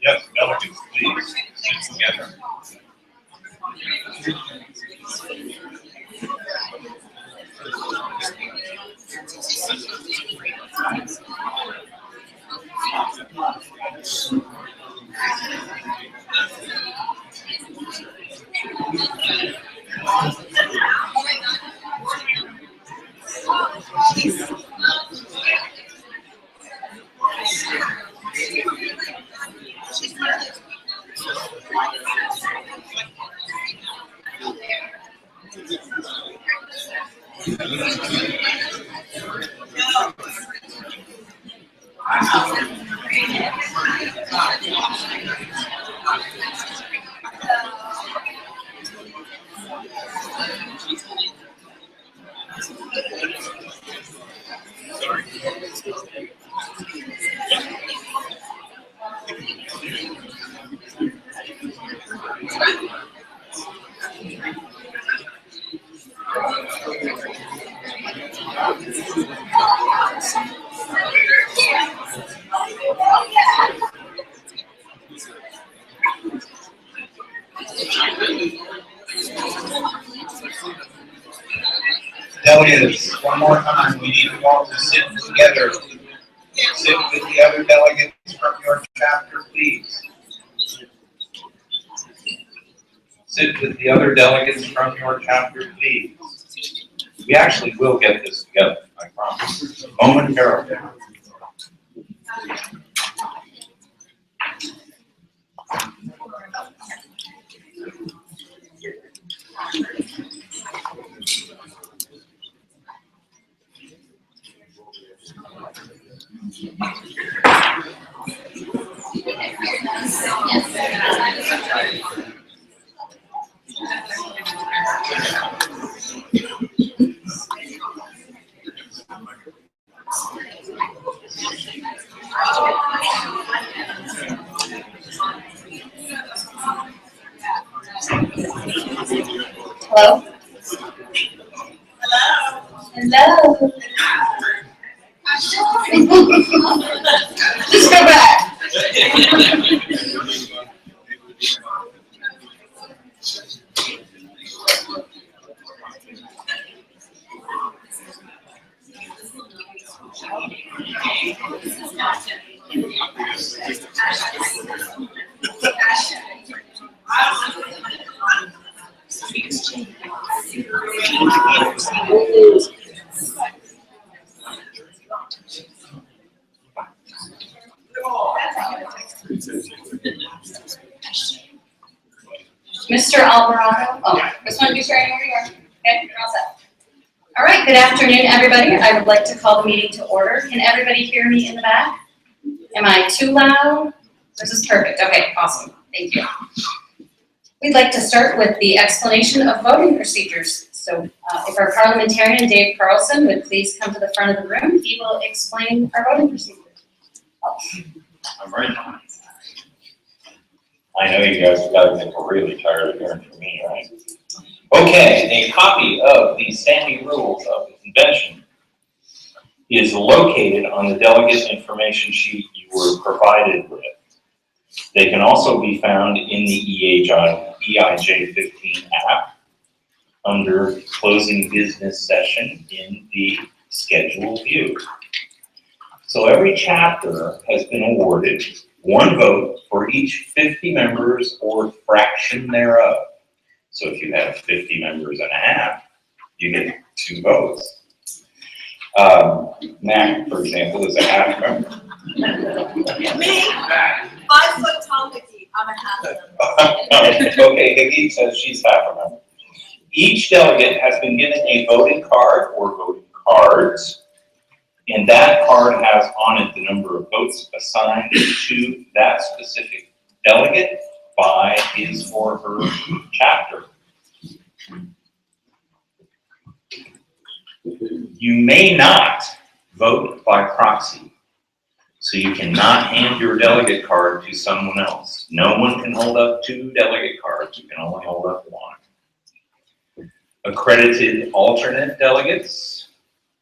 Yes, delegates, please sit together. Delegates, one more time, we need you all to sit together. Sit with the other delegates from your chapter, please. Sit with the other delegates from your chapter, please. We actually will get this together, I promise. Momentarily. Hello? Hello? Just go back. Mr. Alvarado, this one be sharing where you are. Okay, you're all set. All right, good afternoon, everybody. I would like to call the meeting to order. Can everybody hear me in the back? Am I too loud? This is perfect. Okay, awesome. Thank you. We'd like to start with the explanation of voting procedures. So if our parliamentarian, Dave Carlson, would please come to the front of the room, he will explain our voting procedures. I'm right. I know you guys get really tired of hearing from me, right? Okay, a copy of the standing rules of the convention is located on the delegate information sheet you were provided with. They can also be found in the EIJ 15 app under closing business session in the schedule view. So every chapter has been awarded one vote for each 50 members or fraction thereof. So if you have 50 members and a half, you get 2 votes. Matt, for example, is a half member. Me, 5 foot tall Hickey, I'm a half member. Okay, Hickey says she's half a member. Each delegate has been given a voting card or voting cards, and that card has on it the number of votes assigned to that specific delegate by his or her chapter. You may not vote by proxy, so you cannot hand your delegate card to someone else. No one can hold up 2 delegate cards, you can only hold up 1. Accredited alternate delegates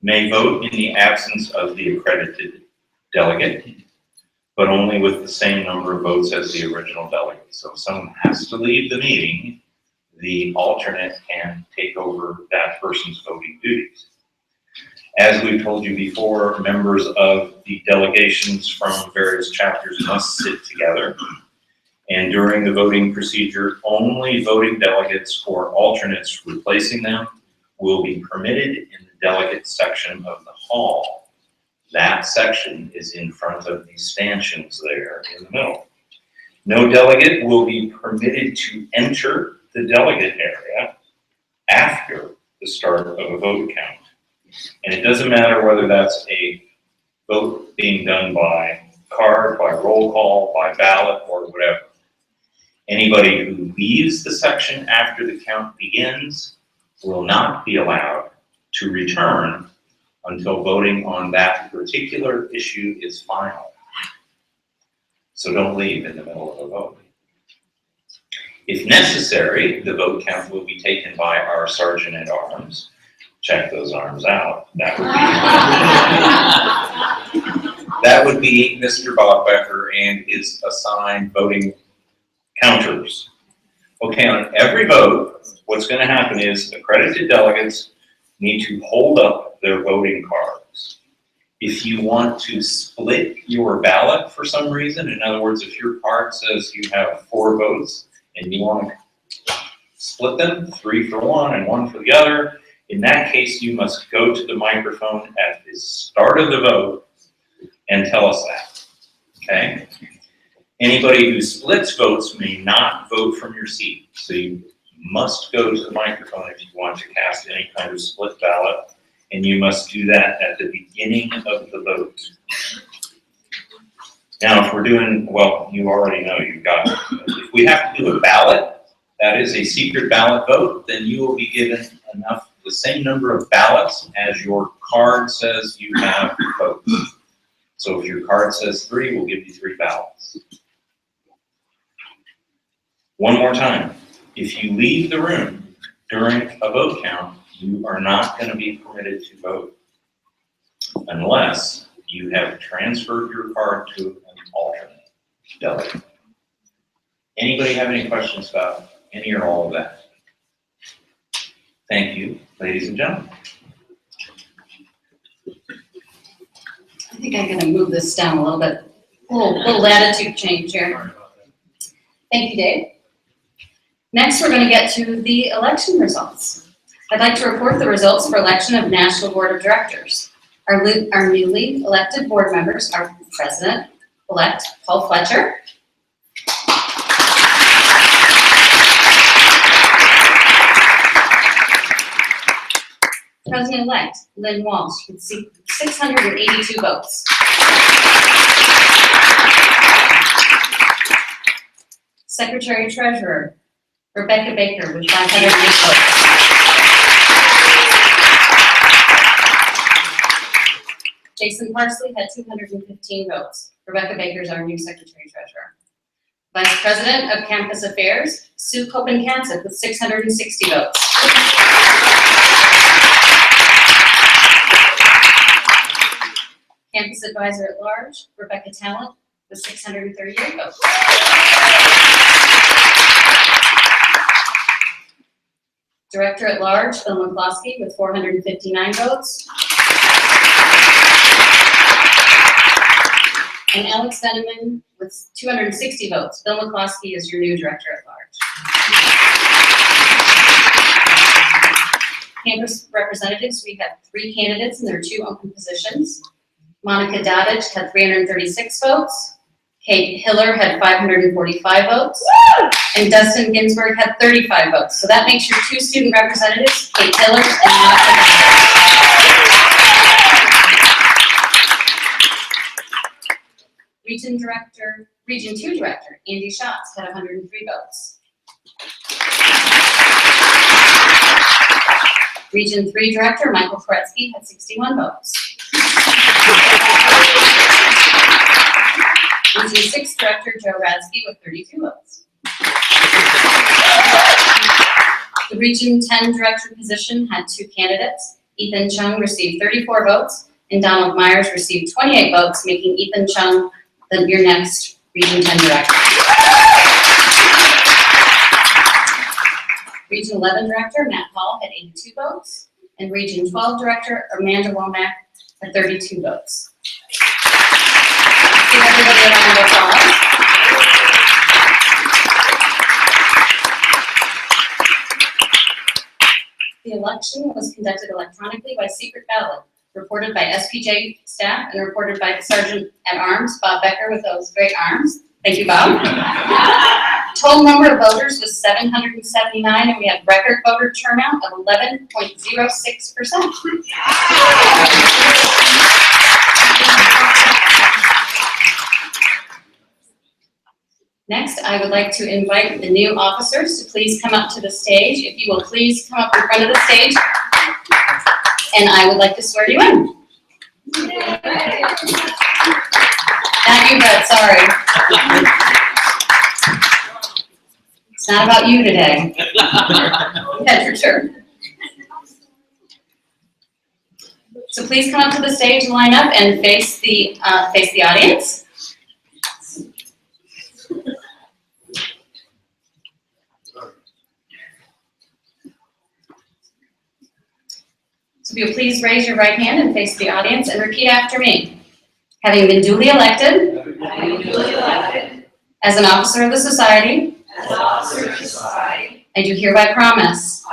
may vote in the absence of the accredited delegate. but only with the same number of votes as the original delegate. So if someone has to leave the meeting, the alternate can take over that person's voting duties. As we've told you before, members of the delegations from various chapters must sit together. And during the voting procedure, only voting delegates or alternates replacing them will be permitted in the delegate section of the hall. That section is in front of the stanchions there in the middle. No delegate will be permitted to enter the delegate area after the start of a vote count. And it doesn't matter whether that's a vote being done by card, by roll call, by ballot, or whatever. Anybody who leaves the section after the count begins will not be allowed to return until voting on that particular issue is final. So don't leave in the middle of a vote. If necessary, the vote count will be taken by our sergeant at arms. Check those arms out. That would be Mr. Bob Becker and his assigned voting counters. Okay, on every vote, what's going to happen is accredited delegates need to hold up their voting cards. If you want to split your ballot for some reason, in other words, if your card says you have 4 votes and you want to split them, 3 for one and 1 for the other, in that case, you must go to the microphone at the start of the vote and tell us that, okay? Anybody who splits votes may not vote from your seat. So you must go to the microphone if you want to cast any kind of split ballot, and you must do that at the beginning of the vote. Now, if we're doing, well, you already know you've got, if we have to do a ballot, that is a secret ballot vote, then you will be given the same number of ballots as your card says you have votes. So if your card says 3, we'll give you 3 ballots. One more time, if you leave the room during a vote count, you are not going to be permitted to vote unless you have transferred your card to an alternate delegate. Anybody have any questions about any or all of that? Thank you, ladies and gentlemen. I think I'm gonna move this down a little bit. Little latitude change here. Thank you, Dave. Next, we're gonna get to the election results. I'd like to report the results for election of National Board of Directors. Our newly elected board members are President-elect Paul Fletcher, President-elect Lynn Walsh with 682 votes. Secretary-Treasurer Rebecca Baker with 508 votes. Jason Parsley had 215 votes. Rebecca Baker is our new Secretary-Treasurer. Vice President of Campus Affairs, Sue Kopen-Kancik with 660 votes. Campus Advisor at Large, Rebecca Talent with 638 votes. Director at Large, Bill McCloskey with 459 votes. And Alex Veneman with 260 votes. Bill McCloskey is your new Director at Large. Campus representatives, we have 3 candidates and there are 2 open positions. Monica Doddage had 336 votes. Kate Hiller had 545 votes. Woo! And Dustin Ginsburg had 35 votes. So that makes your 2 student representatives, Kate Hiller and Monica Doddage. Region 2 Director, Andy Schatz had 103 votes. Region 3 Director, Michael Koretsky had 61 votes. Region 6 Director, Joe Radsky with 32 votes. The Region 10 Director position had 2 candidates. Ethan Chung received 34 votes, and Donald Myers received 28 votes, making Ethan Chung your next Region 10 director. Region 11 director, Matt Hall, had 82 votes, and Region 12 director, Amanda Womack, had 32 votes. Give everybody a round of applause. The election was conducted electronically by secret ballot, reported by SPJ staff and reported by the Sergeant at Arms, Bob Becker, with those great arms. Thank you, Bob. Total number of voters was 779, and we had record voter turnout of 11.06%. Next, I would like to invite the new officers to please come up to the stage. If you will please come up in front of the stage, and I would like to swear you in. Not you, Brett, sorry. It's not about you today. Yeah, for sure. So please come up to the stage and line up and face the audience. So if you'll please raise your right hand and face the audience and repeat after me. Having been duly elected as an officer of the society, I do hereby promise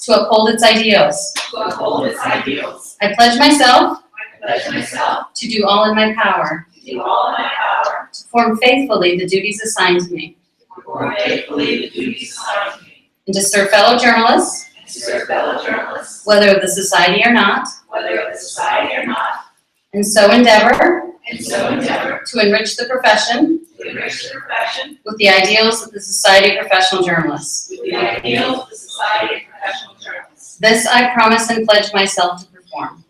to uphold its ideals. I pledge myself to do all in my power to perform faithfully the duties assigned to me and to serve fellow journalists, whether of the society or not, and so endeavor to enrich the profession with the ideals of the Society of Professional Journalists. This I promise and pledge myself to perform.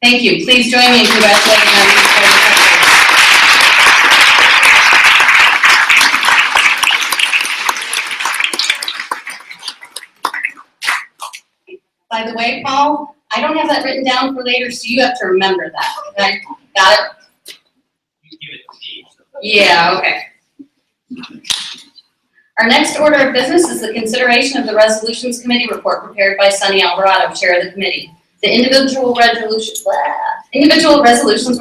Thank you. Please join me in congratulating our new secretary. By the way, Paul, I don't have that written down for later, so you have to remember that, okay? Got it? Yeah, okay. Our next order of business is the consideration of the Resolutions Committee report prepared by Sunny Alvarado, Chair of the committee. The individual resolutions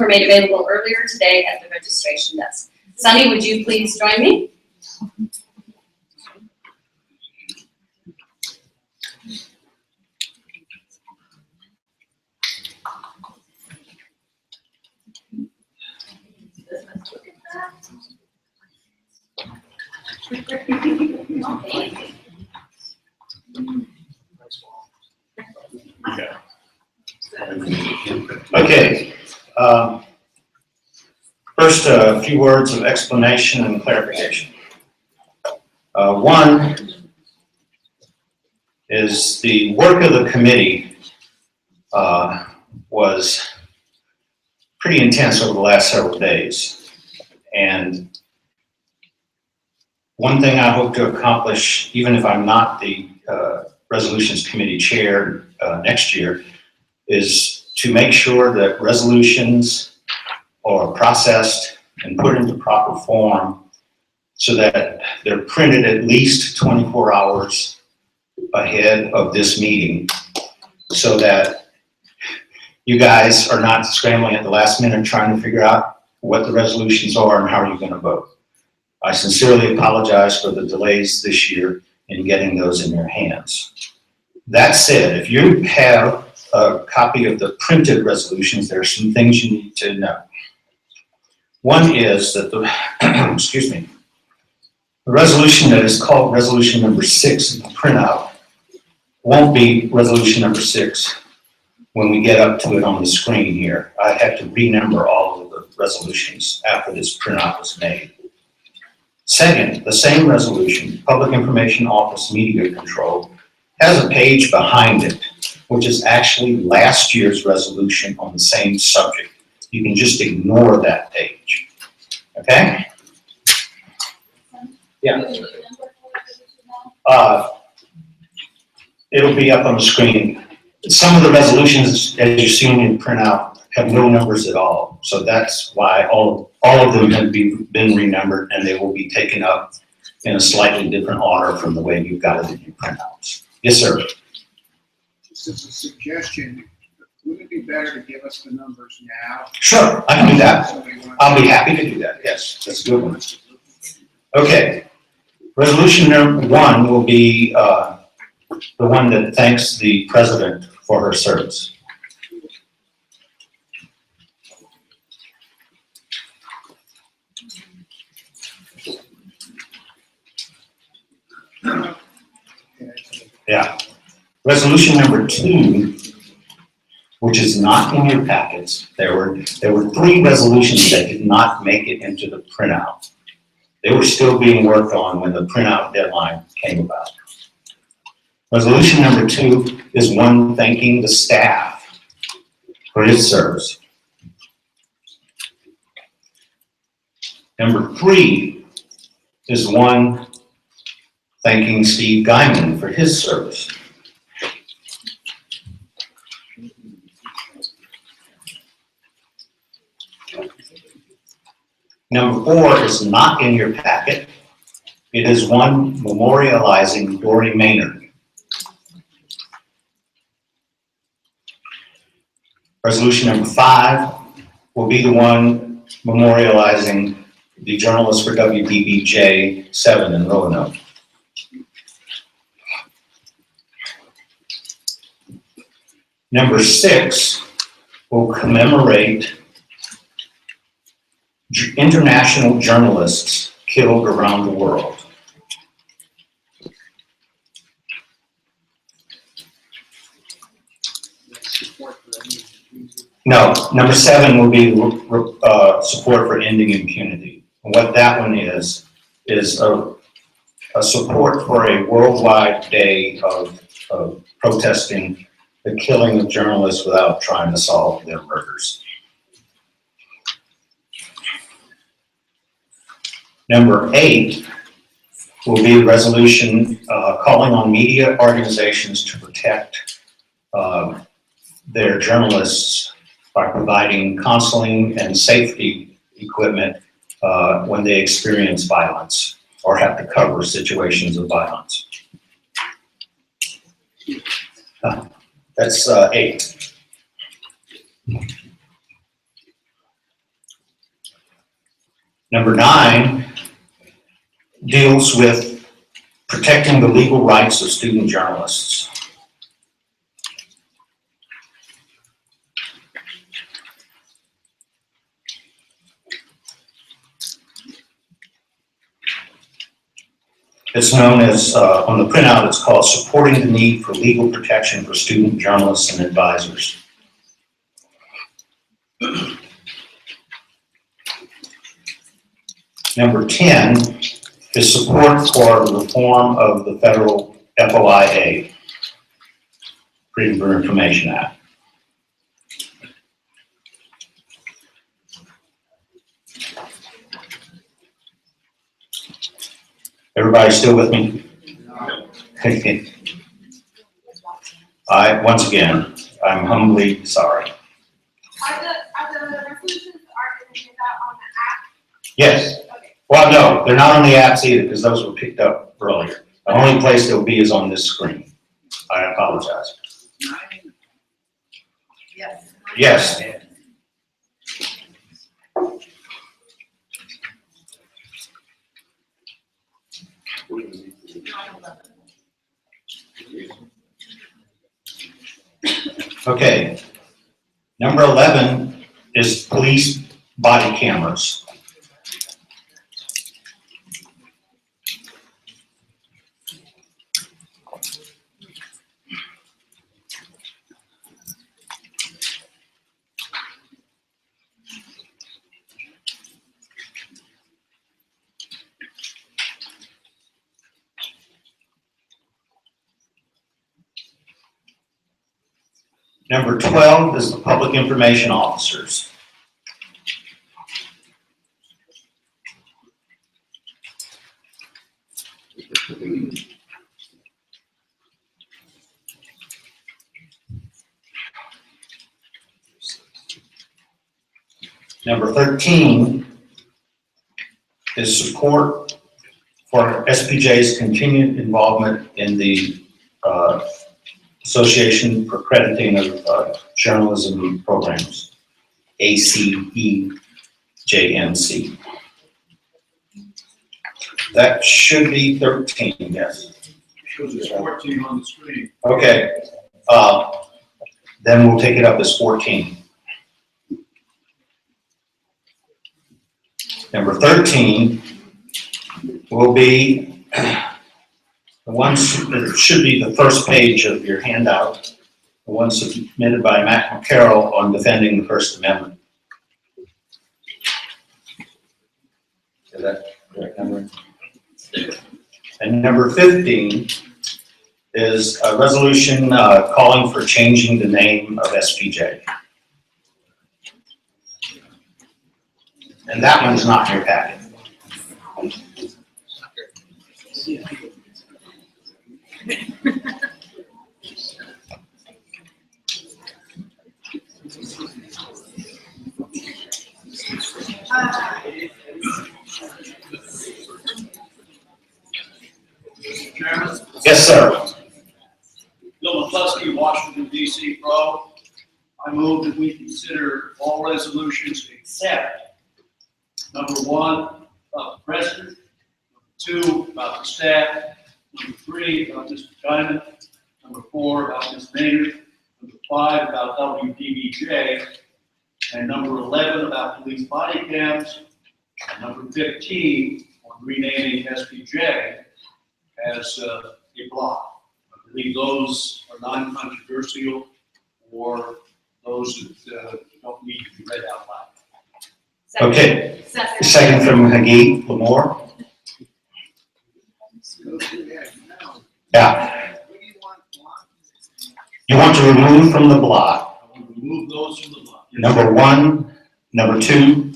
were made available earlier today at the registration desk. Sunny, would you please join me? Okay. First, a few words of explanation and clarification. One is the work of the committee was pretty intense over the last several days. And one thing I hope to accomplish, even if I'm not the Resolutions Committee Chair next year, is to make sure that resolutions are processed and put into proper form so that they're printed at least 24 hours ahead of this meeting, so that you guys are not scrambling at the last minute trying to figure out what the resolutions are and how you're going to vote. I sincerely apologize for the delays this year in getting those in your hands. That said, if you have a copy of the printed resolutions, there are some things you need to know. One is that the, excuse me, the resolution that is called resolution number 6 in the printout won't be resolution number 6 when we get up to it on the screen here. I had to renumber all of the resolutions after this printout was made. Second, the same resolution, Public Information Office Media Control, has a page behind it, which is actually last year's resolution on the same subject. You can just ignore that page. Okay? Yeah. It'll be up on the screen. Some of the resolutions, as you've seen in printout, have no numbers at all. So that's why all of them have been renumbered, and they will be taken up in a slightly different order from the way you've got it in your printouts. Yes, sir. Just as a suggestion, wouldn't it be better to give us the numbers now? Sure, I can do that. Somebody wants- I'll be happy to do that. Yes, that's a good one. Okay. Resolution number 1 will be the one that thanks the president for her service. Yeah. Resolution number 2, which is not in your packets. There were 3 resolutions that did not make it into the printout. They were still being worked on when the printout deadline came about. Resolution number 2 is one thanking the staff for its service. Number 3 is one thanking Steve Guyman for his service. Number 4 is not in your packet. It is one memorializing Dory Maynard. Resolution number 5 will be the one memorializing the journalist for WDBJ 7 in Roanoke. Number 6 will commemorate international journalists killed around the world. No, number 7 will be support for ending impunity. And what that one is a support for a worldwide day of protesting the killing of journalists without trying to solve their murders. Number 8 will be a resolution calling on media organizations to protect their journalists by providing counseling and safety equipment when they experience violence or have to cover situations of violence. That's 8. Number 9 deals with protecting the legal rights of student journalists. It's known as, on the printout, it's called Supporting the Need for Legal Protection for Student Journalists and Advisors. Number 10 is support for the reform of the federal FOIA, Freedom of Information Act. Everybody still with me? Once again, I'm humbly sorry. Are the resolutions, are going to get that on the app? Yes. Okay. Well, no, they're not on the apps either because those were picked up earlier. The only place they'll be is on this screen. I apologize. Yes. Yes. Okay. Number 11 is police body cameras. Number 12 is the public information officers. Number 13 is support for SPJ's continued involvement in the Association for Crediting of Journalism Programs, ACEJMC. That should be 13, yes. Shows it's 14 on the screen. Okay, then we'll take it up as 14. Number 13 will be the ones that should be the first page of your handout, the one submitted by Matt McCarroll on defending the First Amendment. Is that the correct number? And number 15 is a resolution calling for changing the name of SPJ. And that one's not in your packet. Chairman, Yes, sir. Bill McCluskey, Washington DC Pro. I move that we consider all resolutions except number 1 about the president, number 2 about the staff, number 3 about Mr. Diamond, number 4 about Ms. Maynard, number 5 about WPBJ, and number 11 about police body cams, and number 15 on renaming SPJ as a block. I believe those are non-controversial or those that don't need to be read out loud. Second. Okay. Second. Second from Hagee Lamore. Yeah. What do you want? You want to remove from the block I want to remove those from the block. number 1, number 2,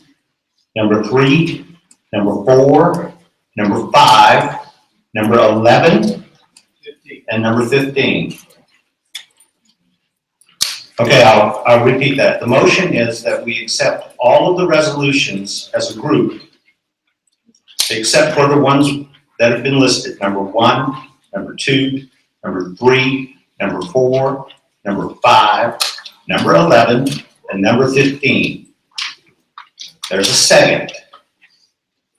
number 3, number 4, number 5, number 11, 15. and number 15. Okay, I'll repeat that. The motion is that we accept all of the resolutions as a group, except for the ones that have been listed, number 1, number 2, number 3, number 4, number 5, number 11, and number 15. There's a second.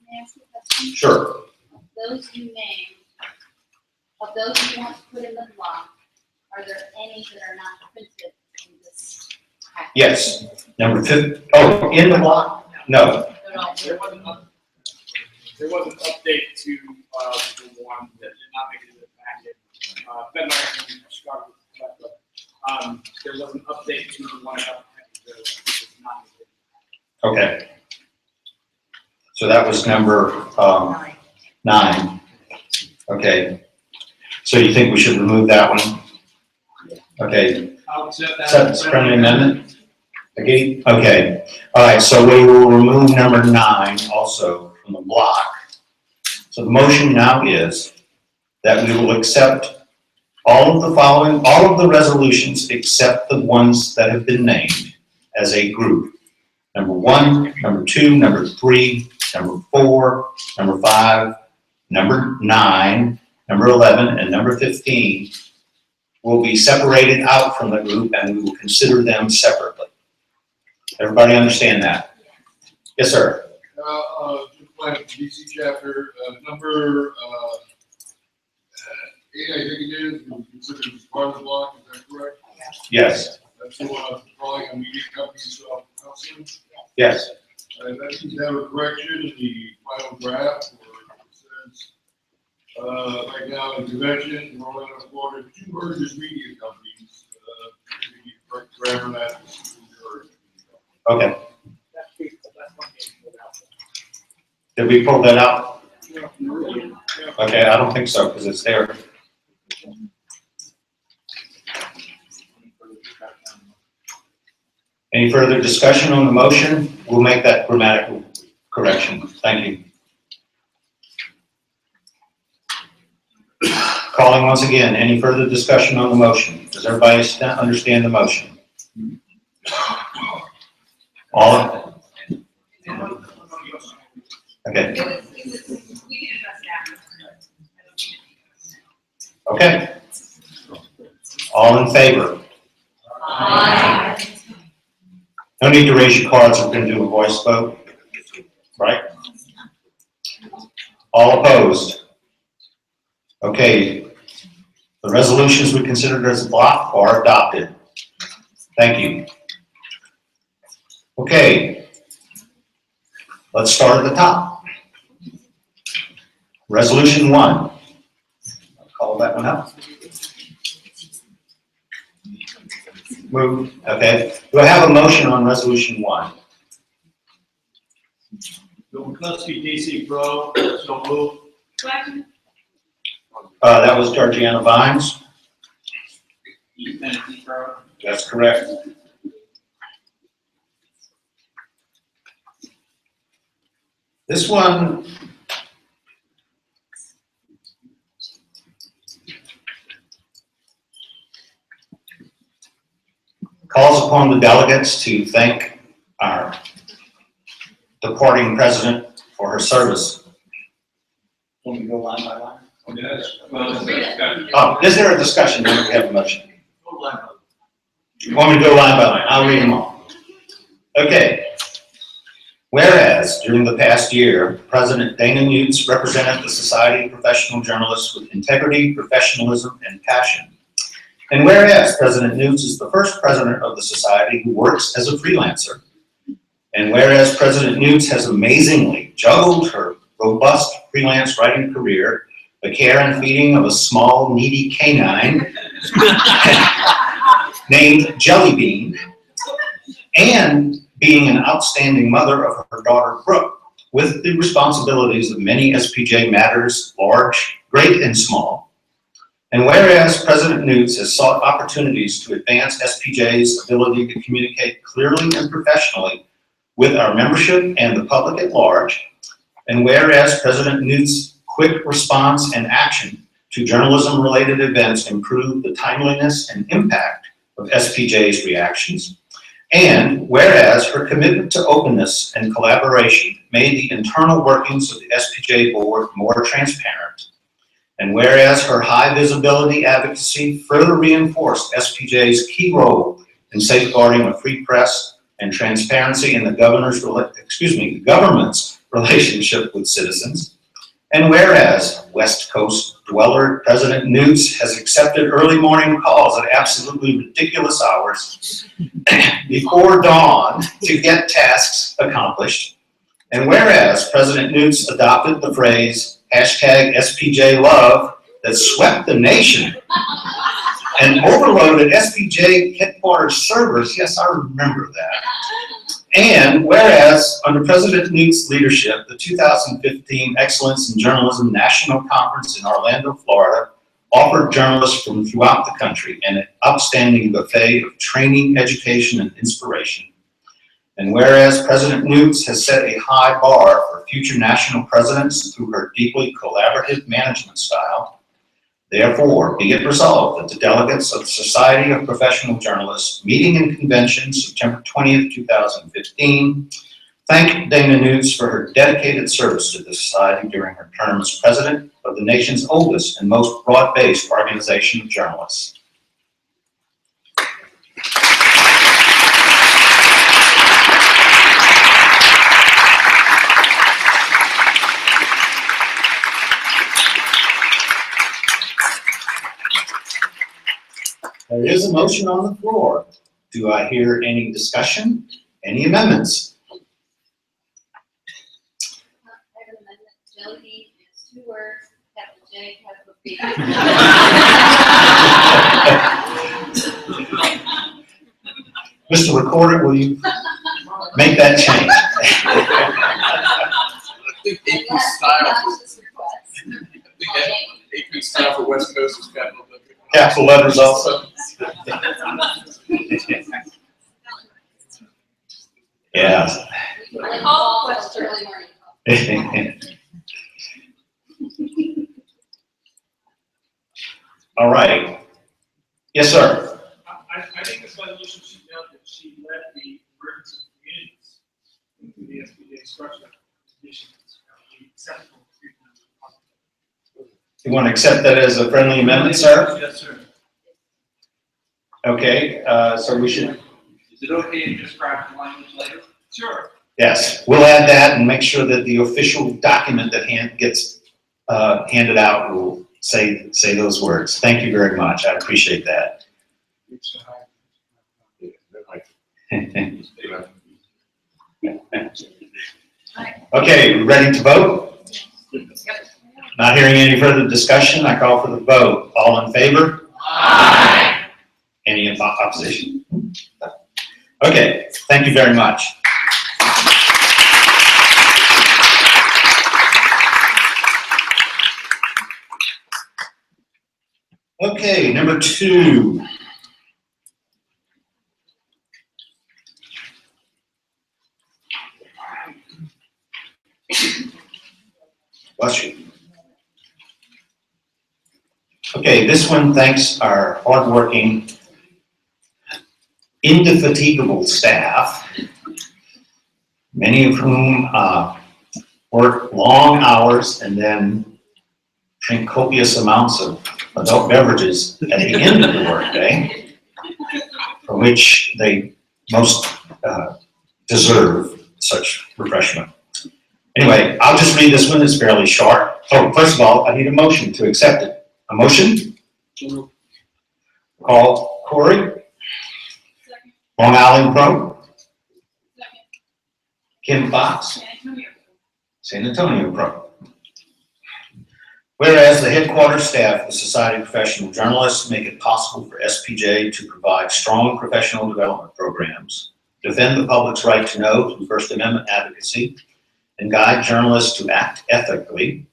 May I ask you a question? Sure. Of those you named, of those you want to put in the block, are there any that are not printed in this package? Yes. Number 15. Oh, in the block? No. There was an update to the one that did not make it in the packet. Ben might have described it, but there was an update to the one that did not make it. Okay. So that was number 9. Okay. So you think we should remove that one? Okay. I'll accept that. That's a friendly amendment? Okay. Okay. All right. So we will remove number 9 also from the block. So the motion now is that we will accept all of the resolutions except the ones that have been named as a group. Number 1, number 2, number 3, number 4, number 5, number 9, number 11, and number 15 will be separated out from the group and we will consider them separately. Everybody understand that? Yes, sir. DC chapter, number 8, I think it is, we consider as part of the block, is that correct? Yes. That's the one calling on media companies, council. Yes. And that seems to have a correction in the final draft, where it says, right now in convention, Orlando, Florida, 2 mergers media companies, correct grammar that. Okay. Did we pull that out? Okay, I don't think so, because it's there. Any further discussion on the motion? We'll make that grammatical correction. Thank you. Calling once again, any further discussion on the motion? Does everybody understand the motion? All Okay, We can address that. okay. All in favor? Aye. No need to raise your cards, we're gonna do a voice vote, right? All opposed? Okay, the resolutions we considered as a block are adopted. Thank you. Okay, let's start at the top. Resolution 1. I'll call that one up. Move, okay. Do I have a motion on resolution 1? Bill McCluskey, DC Pro, so moved. Question? That was Georgiana Vines. Ethan Pro. That's correct. This one calls upon the delegates to thank our departing president for her service. Can we go line by line? Yes. Oh, is there a discussion? Then we have a motion. You want me to go line by line? I'll read them all. Okay. Whereas during the past year, President Dana Newts represented the Society of Professional Journalists with integrity, professionalism, and passion. And whereas President Newts is the first president of the society who works as a freelancer. And whereas President Newts has amazingly juggled her robust freelance writing career, the care and feeding of a small, needy canine named Jelly Bean, and being an outstanding mother of her daughter Brooke, with the responsibilities of many SPJ matters, large, great, and small. And whereas President Newts has sought opportunities to advance SPJ's ability to communicate clearly and professionally with our membership and the public at large, and whereas President Newts' quick response and action to journalism-related events improve the timeliness and impact of SPJ's reactions, and whereas her commitment to openness and collaboration made the internal workings of the SPJ board more transparent, and whereas her high visibility advocacy further reinforced SPJ's key role in safeguarding a free press and transparency in the government's relationship with citizens, and whereas West Coast dweller President Newts has accepted early morning calls at absolutely ridiculous hours before dawn to get tasks accomplished, and whereas President Newts adopted the phrase #SPJ love that swept the nation and overloaded SPJ headquarters servers, yes, I remember that. And whereas under President Newts' leadership, the 2015 Excellence in Journalism National Conference in Orlando, Florida, offered journalists from throughout the country an outstanding buffet of training, education, and inspiration. And whereas President Newts has set a high bar for future national presidents through her deeply collaborative management style, therefore, be it resolved that the delegates of the Society of Professional Journalists meeting in convention September 20th, 2015, thank Dana Newts for her dedicated service to the Society during her term as president of the nation's oldest and most broad-based organization of journalists. There is a motion on the floor. Do I hear any discussion? Any amendments? I have an amendment. Jelly bean is 2 words, capital J, capital B. Mr. Recorder, will you make that change? I think AP style, AP style for West Coast is capital W. Capital letters also. Yeah. Call question early morning. All right. Yes, sir. I think this resolution should note that she led the emergency communities into the SPJ structure conditions. acceptable to You want to accept that as a friendly amendment, sir? Yes, sir. Okay, so we should, Is it okay to just grab the language later? Sure. yes, we'll add that and make sure that the official document that gets handed out will say those words. Thank you very much. I appreciate that. Okay, ready to vote? Not hearing any further discussion, I call for the vote. All in favor? Aye. Any opposition? Okay, thank you very much. Okay, number 2. Bless you. Okay, this one thanks our hardworking, indefatigable staff, many of whom work long hours and then drink copious amounts of adult beverages at the end of the workday, for which they most deserve such refreshment. Anyway, I'll just read this one, it's fairly short. Oh, first of all, I need a motion to accept it. A motion? Call Corey. Long Island Pro. Kim Fox. San Antonio Pro. Whereas the headquarters staff of the Society of Professional Journalists make it possible for SPJ to provide strong professional development programs, defend the public's right to know through First Amendment advocacy, and guide journalists to act ethically.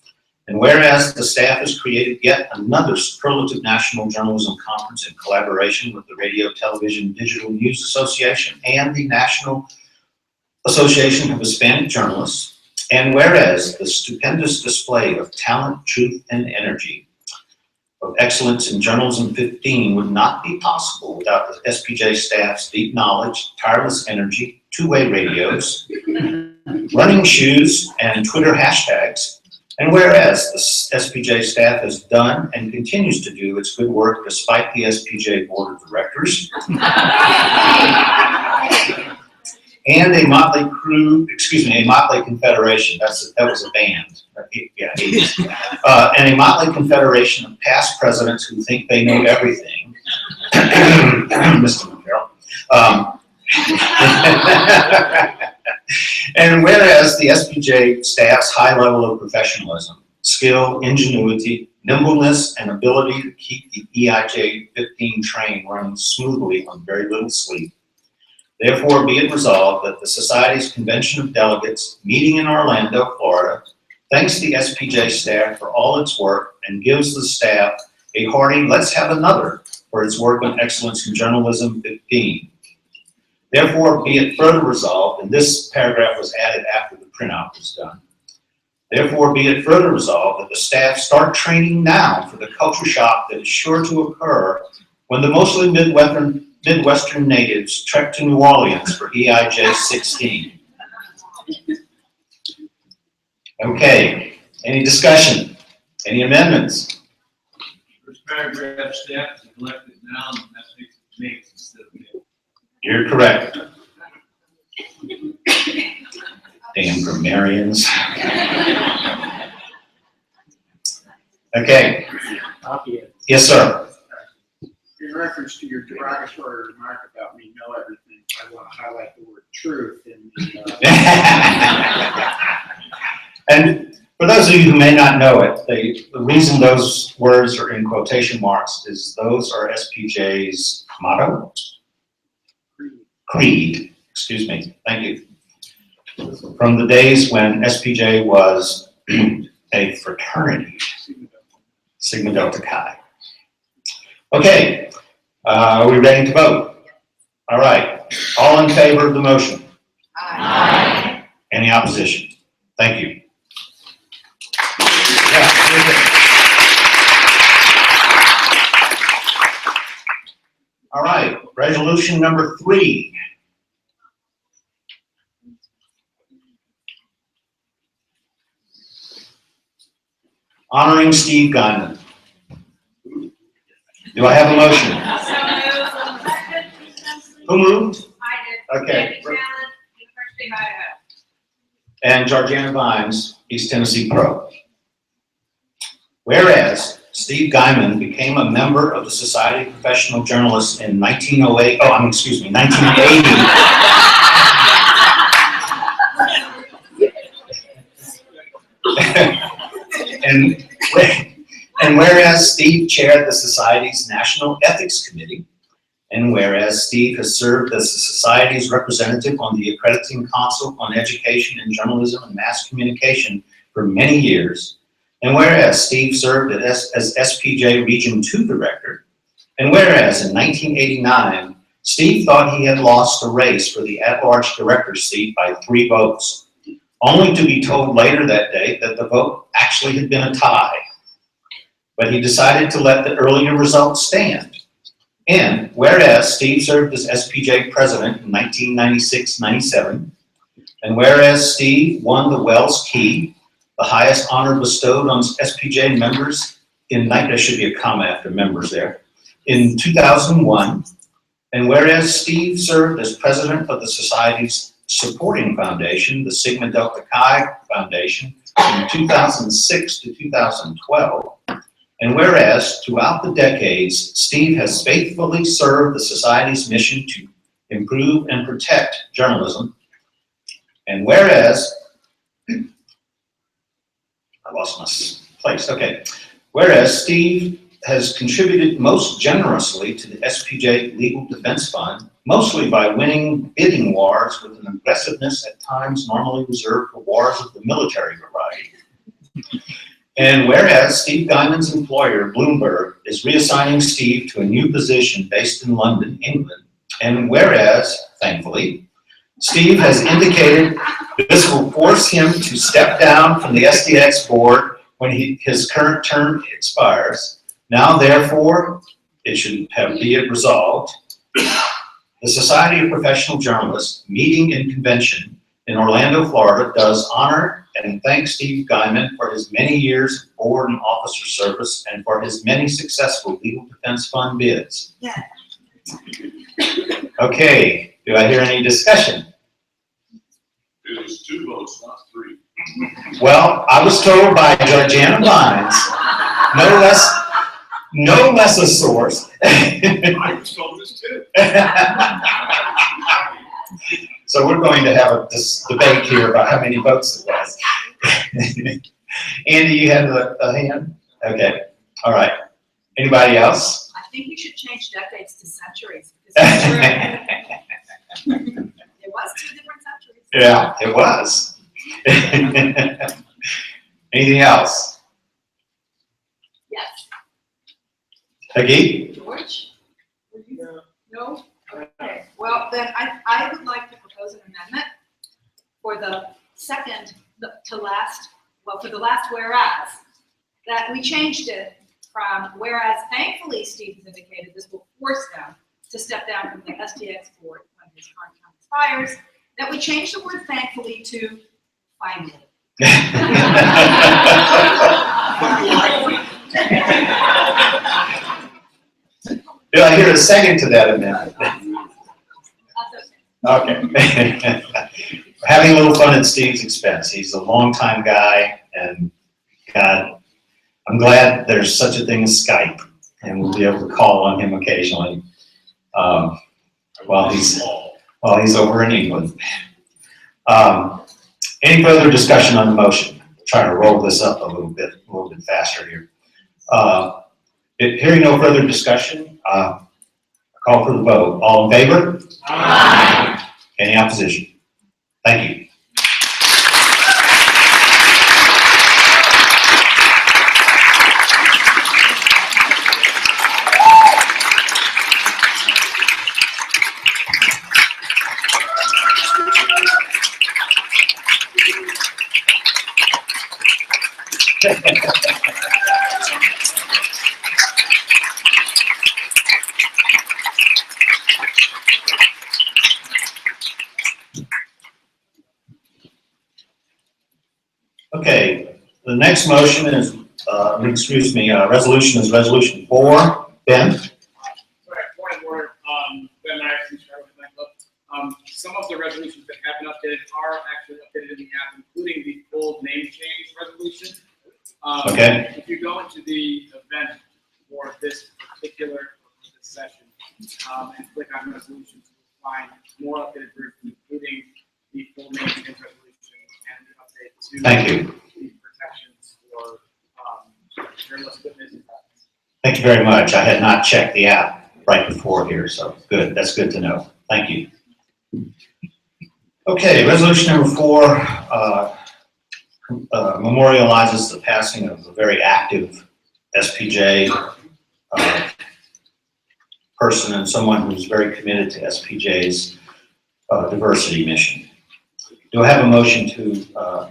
And whereas the staff has created yet another superlative national journalism conference in collaboration with the Radio, Television, Digital News Association and the National Association of Hispanic Journalists, and whereas the stupendous display of talent, truth, and energy of excellence in Journalism 15 would not be possible without the SPJ staff's deep knowledge, tireless energy, two-way radios, running shoes, and Twitter hashtags. And whereas the SPJ staff has done and continues to do its good work despite the SPJ Board of Directors, and a motley confederation, that was a band, yeah, and a motley confederation of past presidents who think they know everything, Mr. McCarroll. And whereas the SPJ staff's high level of professionalism, skill, ingenuity, nimbleness, and ability to keep the EIJ 15 train running smoothly on very little sleep, therefore be it resolved that the Society's Convention of Delegates meeting in Orlando, Florida, thanks the SPJ staff for all its work and gives the staff a hearty "let's have another" for its work on excellence in Journalism 15. Therefore, be it further resolved, and this paragraph was added after the printout was done. Therefore, be it further resolved that the staff start training now for the culture shock that is sure to occur when the mostly Midwestern natives trek to New Orleans for EIJ 16. Okay, any discussion? Any amendments? First paragraph, staff is elected now, and that makes it makes instead of me. You're correct. Damn grammarians. Okay. Yes, sir. In reference to your derogatory remark about me know everything, I want to highlight the word truth in the. And for those of you who may not know it, the reason those words are in quotation marks is those are SPJ's motto. Creed, excuse me, thank you. From the days when SPJ was a fraternity, Sigma Delta Chi. Okay, are we ready to vote? All right, all in favor of the motion? Aye. Any opposition? Thank you. All right, resolution number 3. honoring Steve Guyman. Do I have a motion? Who moved? I did. Okay. Andy Challen, University of Idaho. And Georgiana Vines, East Tennessee Pro. Whereas Steve Guyman became a member of the Society of Professional Journalists in 1908, 1980. And whereas Steve chaired the Society's National Ethics Committee, and whereas Steve has served as the Society's representative on the Accrediting Council on Education in Journalism and Mass Communication for many years, and whereas Steve served as SPJ Region 2 Director, and whereas in 1989, Steve thought he had lost a race for the at-large director's seat by 3 votes, only to be told later that day that the vote actually had been a tie. But he decided to let the earlier results stand. And whereas Steve served as SPJ president in 1996-97, and whereas Steve won the Wells Key, the highest honor bestowed on SPJ members there should be a comma after members there, in 2001, and whereas Steve served as president of the Society's supporting foundation, the Sigma Delta Chi Foundation, from 2006 to 2012, and whereas throughout the decades, Steve has faithfully served the Society's mission to improve and protect journalism, and whereas, I lost my place, okay. Whereas Steve has contributed most generously to the SPJ Legal Defense Fund, mostly by winning bidding wars with an aggressiveness at times normally reserved for wars of the military variety. And whereas Steve Guyman's employer, Bloomberg, is reassigning Steve to a new position based in London, England, and whereas, thankfully, Steve has indicated this will force him to step down from the SDX board when his current term expires. Now, therefore, it should be resolved. The Society of Professional Journalists meeting in convention in Orlando, Florida, does honor and thank Steve Guyman for his many years of board and officer service and for his many successful legal defense fund bids. Yeah. Okay, do I hear any discussion? It was 2 votes, not 3. Well, I was told by Georgiana Vines, no less a source. I was told this too. So we're going to have this debate here about how many votes it was. Andy, you had a hand? Okay, all right. Anybody else? I think you should change decades to centuries. Because it was 2 different centuries. Yeah, it was. Anything else? Yes. Peggy? George? No? Okay. Well, then I would like to propose an amendment for the last whereas, that we changed it from whereas thankfully Steve has indicated this will force them to step down from the SDX board when his current term expires, that we change the word thankfully to finally. Do I hear a second to that amendment? That's okay. Okay. Having a little fun at Steve's expense. He's a longtime guy, and God, I'm glad there's such a thing as Skype, and we'll be able to call on him occasionally while he's over in England. Any further discussion on the motion? Try to roll this up a little bit faster here. Hearing no further discussion, call for the vote. All in favor? Aye. Any opposition? Thank you. Okay, the next motion is resolution is resolution 4. Ben? Sorry, point of order, Ben Myers, Chicago Community Club. Some of the resolutions that have been updated are actually updated in the app, including the full name change resolution. Okay. If you go into the event for this particular session, and click on resolutions, you'll find more updated versions, including the full name change resolution and the update to Thank you. the protections for journalist witness. Thank you very much. I had not checked the app right before here, so good. That's good to know. Thank you. Okay, resolution number 4 memorializes the passing of a very active SPJ person and someone who's very committed to SPJ's diversity mission. Do I have a motion to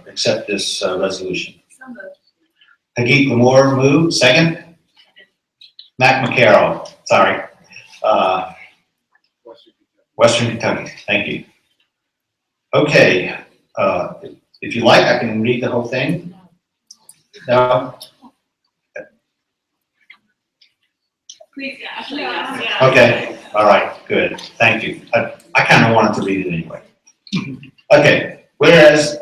accept this resolution? So moved. Hagit Lamore moved. Second? Mac McCarroll, sorry. Western Kentucky, thank you. Okay, if you like, I can read the whole thing. No? Please, yeah, actually, yes. Okay, all right, good, thank you. I kind of wanted to read it anyway. Okay, whereas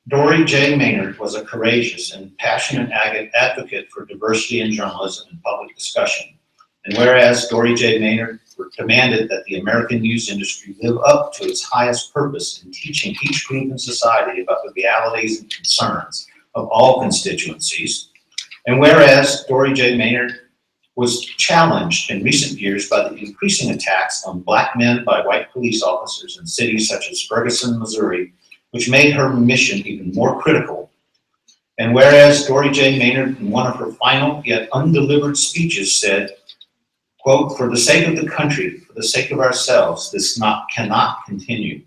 Dory J. Maynard was a courageous and passionate advocate for diversity in journalism and public discussion, and whereas Dory J. Maynard demanded that the American news industry live up to its highest purpose in teaching each group in society about the realities and concerns of all constituencies, and whereas Dory J. Maynard was challenged in recent years by the increasing attacks on Black men by white police officers in cities such as Ferguson, Missouri, which made her mission even more critical. And whereas Dory J. Maynard, in one of her final yet undelivered speeches, said, quote, "For the sake of the country, for the sake of ourselves, this cannot continue."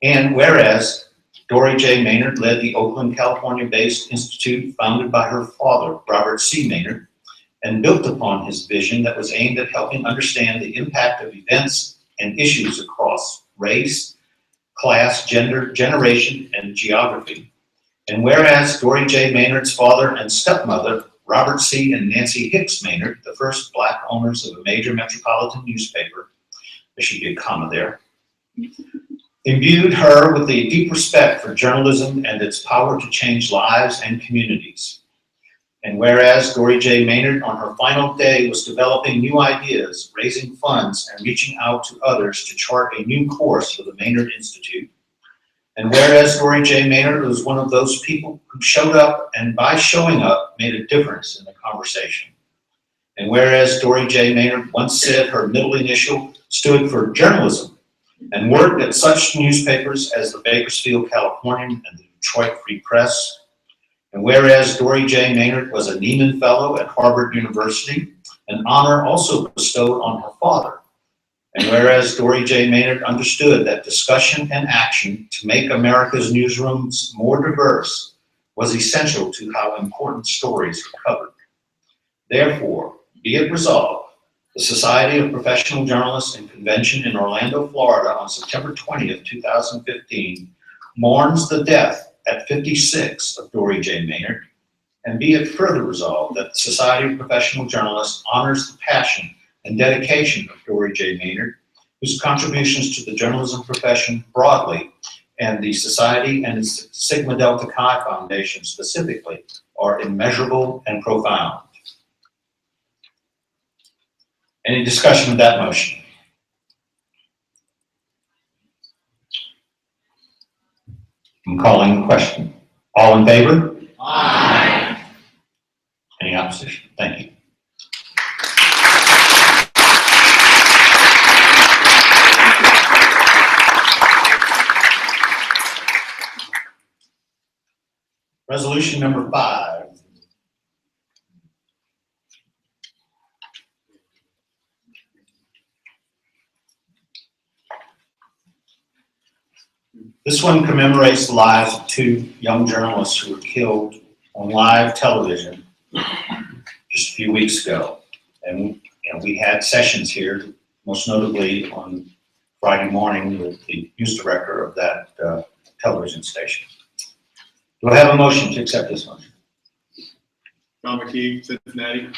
And whereas Dory J. Maynard led the Oakland, California-based institute founded by her father, Robert C. Maynard, and built upon his vision that was aimed at helping understand the impact of events and issues across race, class, gender, generation, and geography. And whereas Dory J. Maynard's father and stepmother, Robert C. and Nancy Hicks Maynard, the first Black owners of a major metropolitan newspaper, there should be a comma there, imbued her with a deep respect for journalism and its power to change lives and communities. And whereas Dory J. Maynard on her final day was developing new ideas, raising funds, and reaching out to others to chart a new course for the Maynard Institute. And whereas Dory J. Maynard was one of those people who showed up and by showing up made a difference in the conversation. And whereas Dory J. Maynard once said her middle initial stood for journalism and worked at such newspapers as the Bakersfield Californian and the Detroit Free Press. And whereas Dory J. Maynard was a Nieman Fellow at Harvard University, an honor also bestowed on her father. And whereas Dory J. Maynard understood that discussion and action to make America's newsrooms more diverse was essential to how important stories are covered. Therefore, be it resolved, the Society of Professional Journalists and Convention in Orlando, Florida on September 20th, 2015 mourns the death at 56 of Dory J. Maynard, and be it further resolved that the Society of Professional Journalists honors the passion and dedication of Dory J. Maynard, whose contributions to the journalism profession broadly and the Society and its Sigma Delta Chi Foundation specifically are immeasurable and profound. Any discussion of that motion? I'm calling the question. All in favor? Aye. Any opposition? Thank you. Resolution number 5. This one commemorates the lives of 2 young journalists who were killed on live television just a few weeks ago. And we had sessions here, most notably on Friday morning with the news director of that television station. Do I have a motion to accept this motion? John McKee, Cincinnati.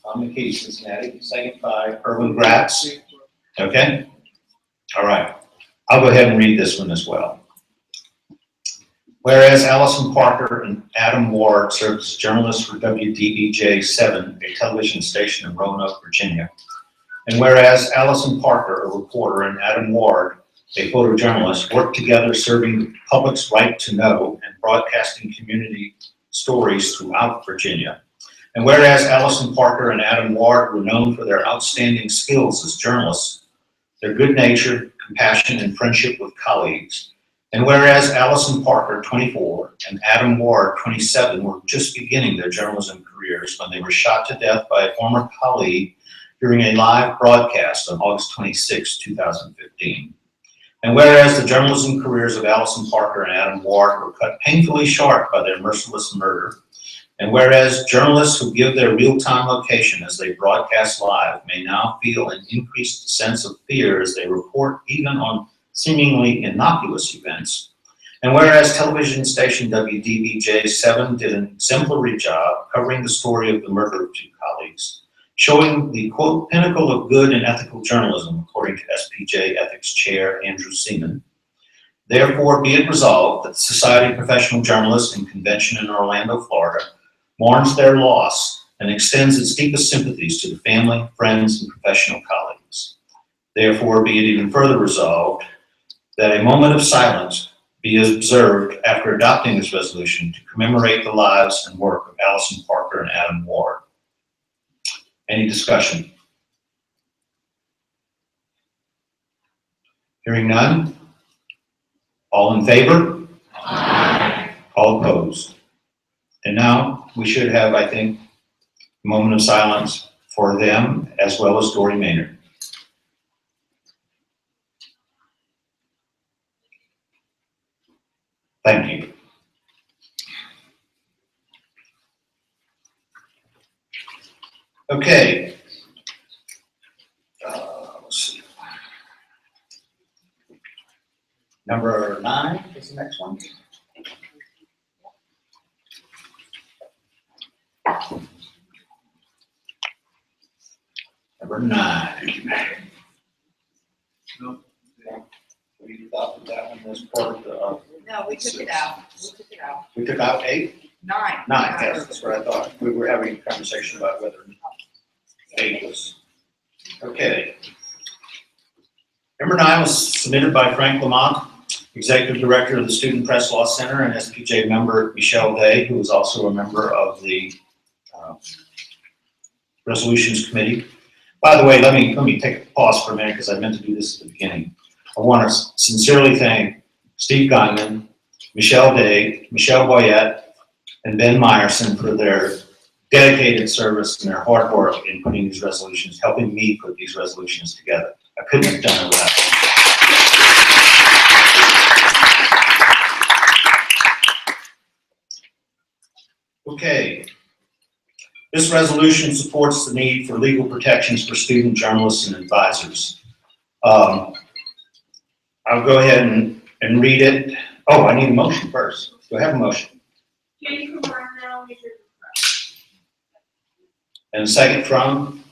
Tom McKee, Cincinnati, second by Erwin Gratz. Okay? All right. I'll go ahead and read this one as well. Whereas Allison Parker and Adam Ward served as journalists for WDBJ 7, a television station in Roanoke, Virginia. And whereas Allison Parker, a reporter, and Adam Ward, a photojournalist, worked together serving the public's right to know and broadcasting community stories throughout Virginia. And whereas Allison Parker and Adam Ward were known for their outstanding skills as journalists, their good nature, compassion, and friendship with colleagues. And whereas Allison Parker, 24, and Adam Ward, 27, were just beginning their journalism careers when they were shot to death by a former colleague during a live broadcast on August 26, 2015. And whereas the journalism careers of Allison Parker and Adam Ward were cut painfully short by their merciless murder, and whereas journalists who give their real-time location as they broadcast live may now feel an increased sense of fear as they report even on seemingly innocuous events, and whereas television station WDBJ 7 did an exemplary job covering the story of the murder of two colleagues, showing the, quote, pinnacle of good and ethical journalism, according to SPJ Ethics Chair Andrew Seaman. Therefore, be it resolved that the Society of Professional Journalists and Convention in Orlando, Florida, mourns their loss and extends its deepest sympathies to the family, friends, and professional colleagues. Therefore, be it even further resolved that a moment of silence be observed after adopting this resolution to commemorate the lives and work of Allison Parker and Adam Ward. Any discussion? Hearing none? All in favor? Aye. All opposed? And now we should have, I think, a moment of silence for them as well as Dory Maynard. Thank you. Okay. Let's see. Number 9 is the next one. Number 9. We thought that one was part of the. No, we took it out. We took it out. We took out 8? 9. 9, yes, that's what I thought. We were having a conversation about whether 8 was. Okay. Number 9 was submitted by Frank Lamont, Executive Director of the Student Press Law Center, and SPJ member Michelle Day, who is also a member of the Resolutions Committee. By the way, let me take a pause for a minute because I meant to do this at the beginning. I want to sincerely thank Steve Guyman, Michelle Day, Michelle Boyette, and Ben Meyerson for their dedicated service and their hard work in putting these resolutions, helping me put these resolutions together. I couldn't have done it without them. Okay. This resolution supports the need for legal protections for student journalists and advisors. I'll go ahead and read it. Oh, I need a motion first. Do I have a motion? And a second from?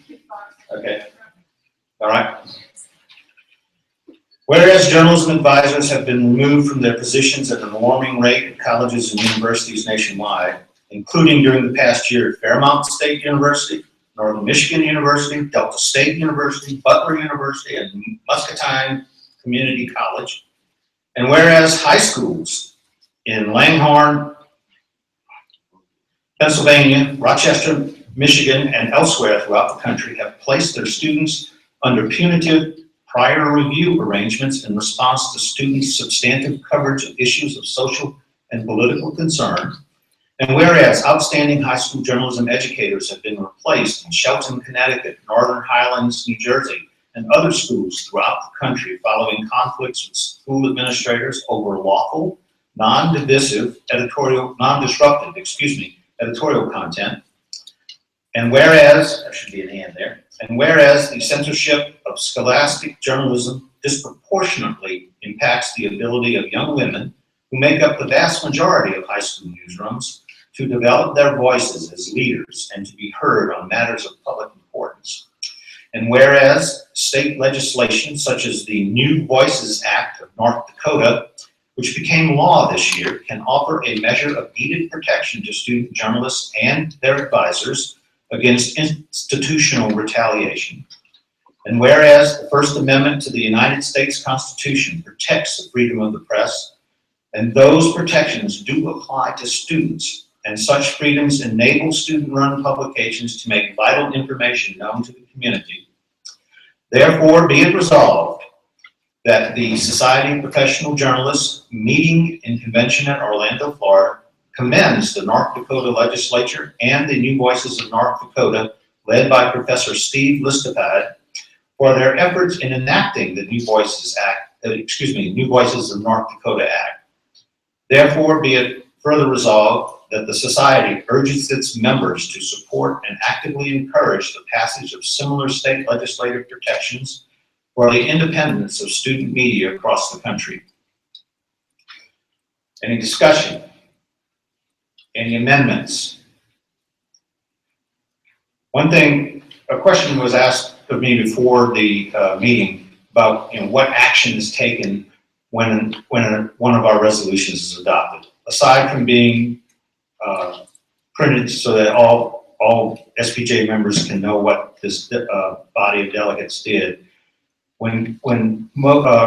Okay. All right. Whereas journalism advisors have been removed from their positions at an alarming rate at colleges and universities nationwide, including during the past year at Fairmont State University, Northern Michigan University, Delta State University, Butler University, and Muscatine Community College. And whereas high schools in Langhorne, Pennsylvania, Rochester, Michigan, and elsewhere throughout the country have placed their students under punitive prior review arrangements in response to students' substantive coverage of issues of social and political concern. And whereas outstanding high school journalism educators have been replaced in Shelton, Connecticut, Northern Highlands, New Jersey, and other schools throughout the country following conflicts with school administrators over lawful, non-disruptive editorial content. And whereas, there should be an and there, and whereas the censorship of scholastic journalism disproportionately impacts the ability of young women who make up the vast majority of high school newsrooms to develop their voices as leaders and to be heard on matters of public importance. And whereas state legislation such as the New Voices Act of North Dakota, which became law this year, can offer a measure of needed protection to student journalists and their advisors against institutional retaliation. And whereas the First Amendment to the United States Constitution protects the freedom of the press, and those protections do apply to students, and such freedoms enable student-run publications to make vital information known to the community. Therefore, be it resolved that the Society of Professional Journalists meeting in convention at Orlando, Florida, commends the North Dakota Legislature and the New Voices of North Dakota, led by Professor Steve Listopad, for their efforts in enacting the New Voices of North Dakota Act. Therefore, be it further resolved that the Society urges its members to support and actively encourage the passage of similar state legislative protections for the independence of student media across the country. Any discussion? Any amendments? One thing, a question was asked of me before the meeting about what action is taken when one of our resolutions is adopted. Aside from being printed so that all SPJ members can know what this body of delegates did, when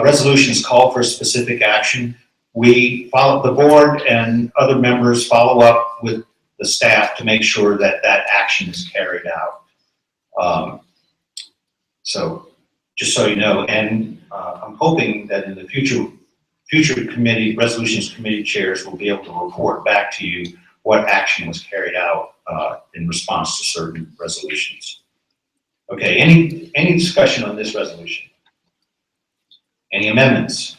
resolutions call for specific action, we follow, the board and other members follow up with the staff to make sure that that action is carried out. So just so you know, and I'm hoping that in the future resolutions committee chairs will be able to report back to you what action was carried out in response to certain resolutions. Okay, any discussion on this resolution? Any amendments?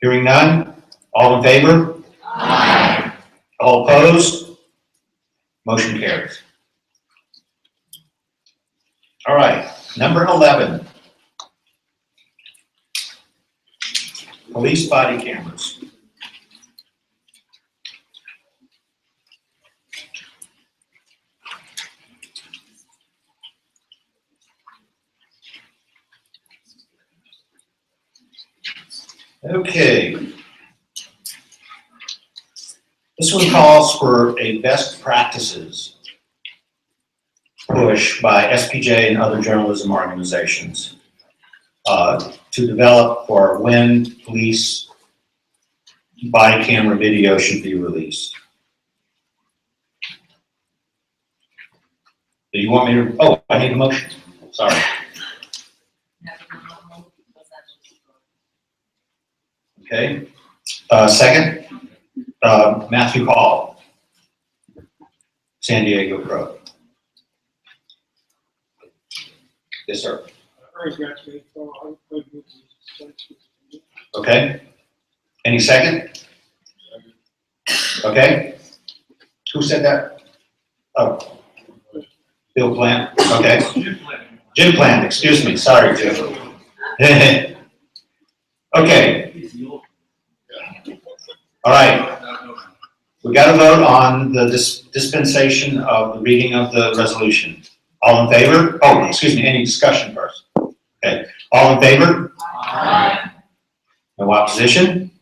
Hearing none, all in favor? Aye. All opposed? Motion carries. All right, number 11. Police body cameras. Okay. This one calls for a best practices push by SPJ and other journalism organizations to develop for when police body camera video should be released. Do you want me to, oh, I need a motion, sorry. Okay, second, Matthew Hall, San Diego Pro. Yes, sir. Okay, any second? Okay, who said that? Oh, Bill Plant, okay. Jim Plant, excuse me, sorry, Jim. Okay. All right. We got to vote on the dispensation of the reading of the resolution. All in favor? Oh, excuse me, any discussion first? Okay. All in favor? Aye. No opposition?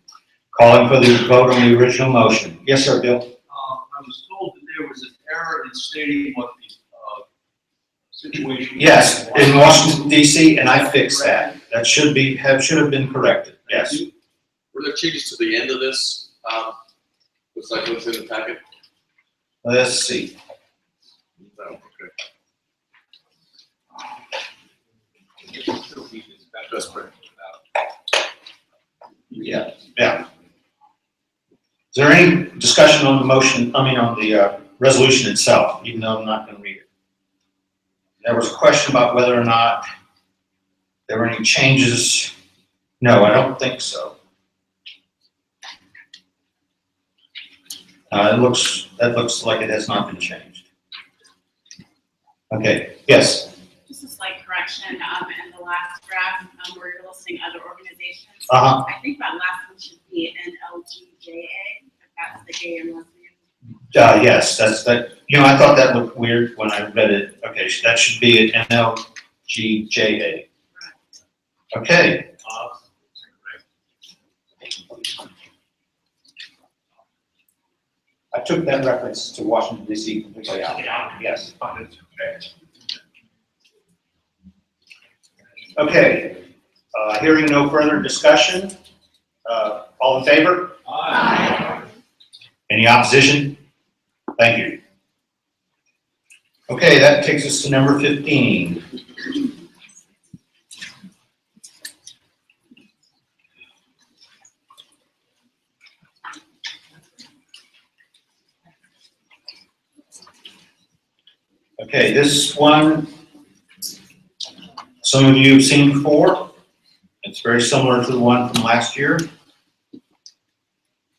Calling for the vote on the original motion. Yes, sir, Bill. I was told that there was an error in stating what the situation. Yes, in Washington D.C., and I fixed that. That should have been corrected. Yes. Were there changes to the end of this? Looks like what's in the packet? Let's see. No, okay. That's great. Yeah, yeah. Is there any discussion on the motion, on the resolution itself, even though I'm not going to read it? There was a question about whether or not there were any changes. No, I don't think so. That looks like it has not been changed. Okay, yes. Just a slight correction, in the last draft, where you're listing other organizations. Uh-huh. I think that last one should be an LGJA, if that's the gay and lesbian Yes, that, I thought that looked weird when I read it. Okay, so that should be an NLGJA. Okay. I took that reference to Washington DC completely out. Yes. Okay, hearing no further discussion, all in favor? Aye. Any opposition? Thank you. Okay, that takes us to number 15. Okay, this one, some of you have seen before. It's very similar to the one from last year. Do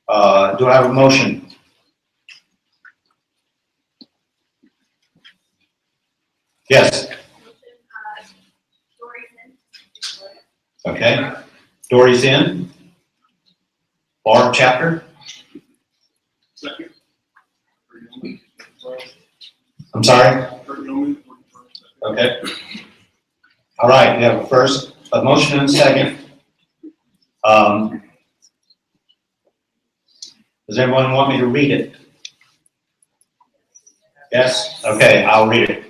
I have a motion? Yes. Okay. Dory's in. Barb chapter. Second. I'm sorry? Okay. All right, we have a motion and a second. Does everyone want me to read it? Yes? Okay, I'll read it.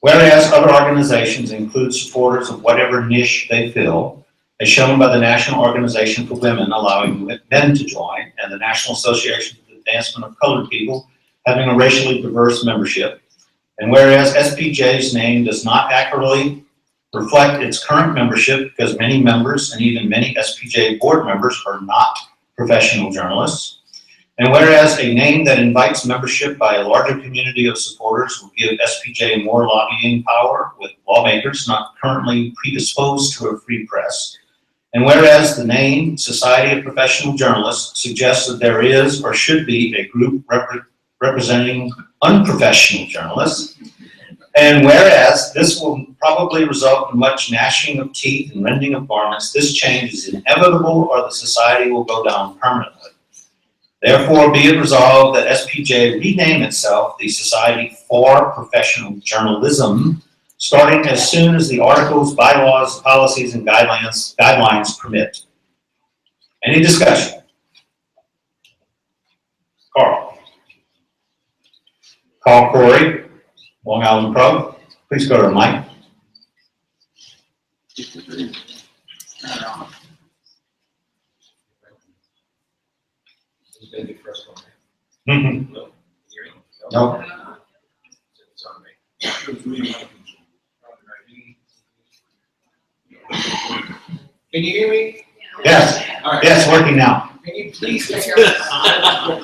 Whereas other organizations include supporters of whatever niche they fill, as shown by the National Organization for Women allowing men to join, and the National Association for the Advancement of Colored People having a racially diverse membership. And whereas SPJ's name does not accurately reflect its current membership because many members and even many SPJ board members are not professional journalists. And whereas a name that invites membership by a larger community of supporters will give SPJ more lobbying power with lawmakers not currently predisposed to a free press. And whereas the name Society of Professional Journalists suggests that there is or should be a group representing unprofessional journalists. And whereas this will probably result in much gnashing of teeth and rending of garments, this change is inevitable or the society will go down permanently. Therefore, be it resolved that SPJ rename itself the Society for Professional Journalism, starting as soon as the articles, bylaws, policies, and guidelines permit. Any discussion? Carl. Carl Corey, Long Island Pro. Please go to the mic. Mm-hmm. No. Can you hear me? Yes. All right. Yes, working now. Can you please take out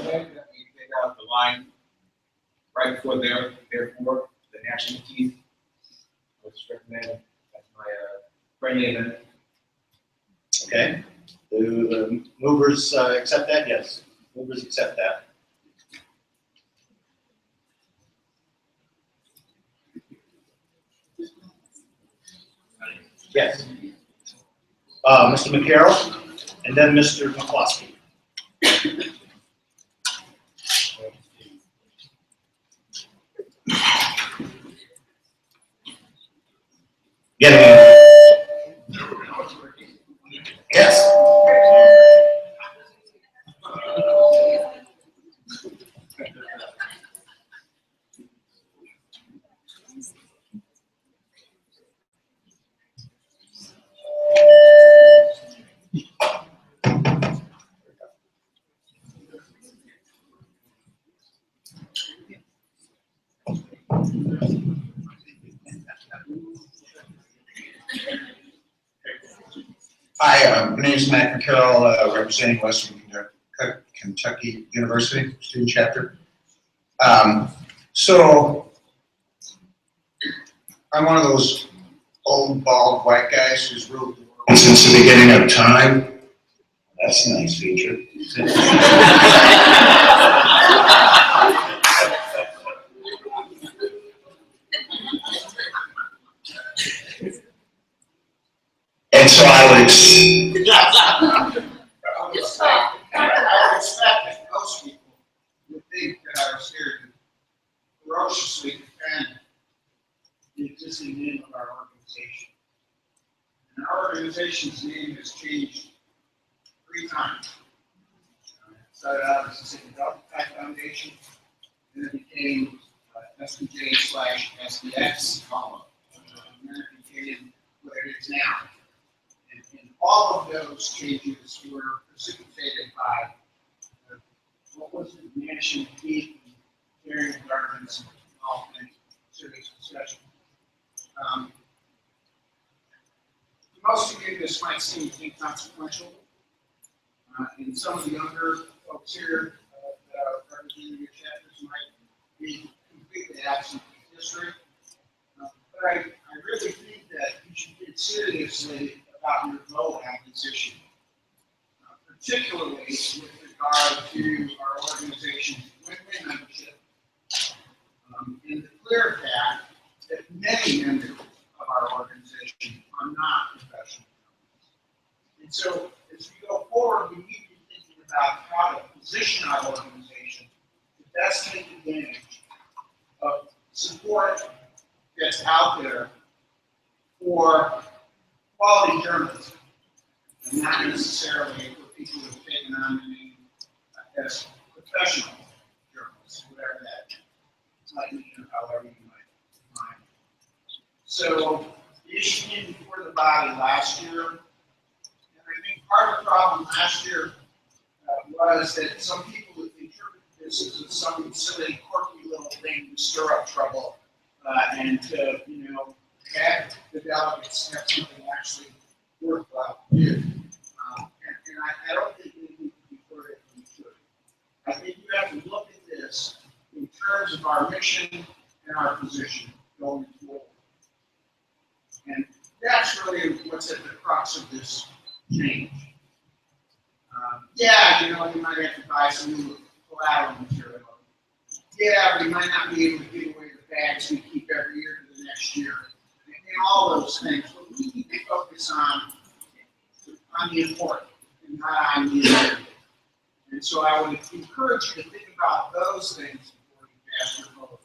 the line right before therefore, the national teeth? I would just recommend that's my friendly amendment. Okay. Do the movers accept that? Yes. Movers accept that. Yes. Mr. McCarroll, and then Mr. McCloskey. Get him in. Yes. Hi, my name is Matt McCarroll, representing Western Kentucky University student chapter. So I'm one of those old bald white guys who's ruled the world since the beginning of time. That's a nice feature. And so I would expect that most people would think organization's name has changed 3 times. It started out as the St. Type Foundation, and it became SPJ/SDX, and then it became what it is now. And all of those changes were precipitated by what was the mansion deep, carrying governance, and all things, serious discussion. Most of you, this might seem inconsequential. And some of the younger folks here that are representing your chapters might be completely absent from history. But I really think that you should get seriously about your vote on this issue, particularly with regard to our organization's win-win membership, and the clear fact that many members of our organization are not professional. And so, as we go forward, we need to be thinking about how to position our organization to best take advantage of support that's out there for quality journalism, and not necessarily for people who have taken on the name as professional journalists, whatever that might mean, or however you might define it. So the issue came before the body last year, and I think part of the problem last year was that some people interpreted this as some silly, quirky little thing to stir up trouble and to, have the delegates have something actually worthwhile to do. And I don't think we need to be further than we should. I think you have to look at this in terms of our mission and our position going forward. And that's really what's at the crux of this change. You might have to buy some new collateral material. We might not be able to give away the bags we keep every year to the next year. And all those things, but we need to focus on the important and not on the important. And so I would encourage you to think about those things before you cast your vote,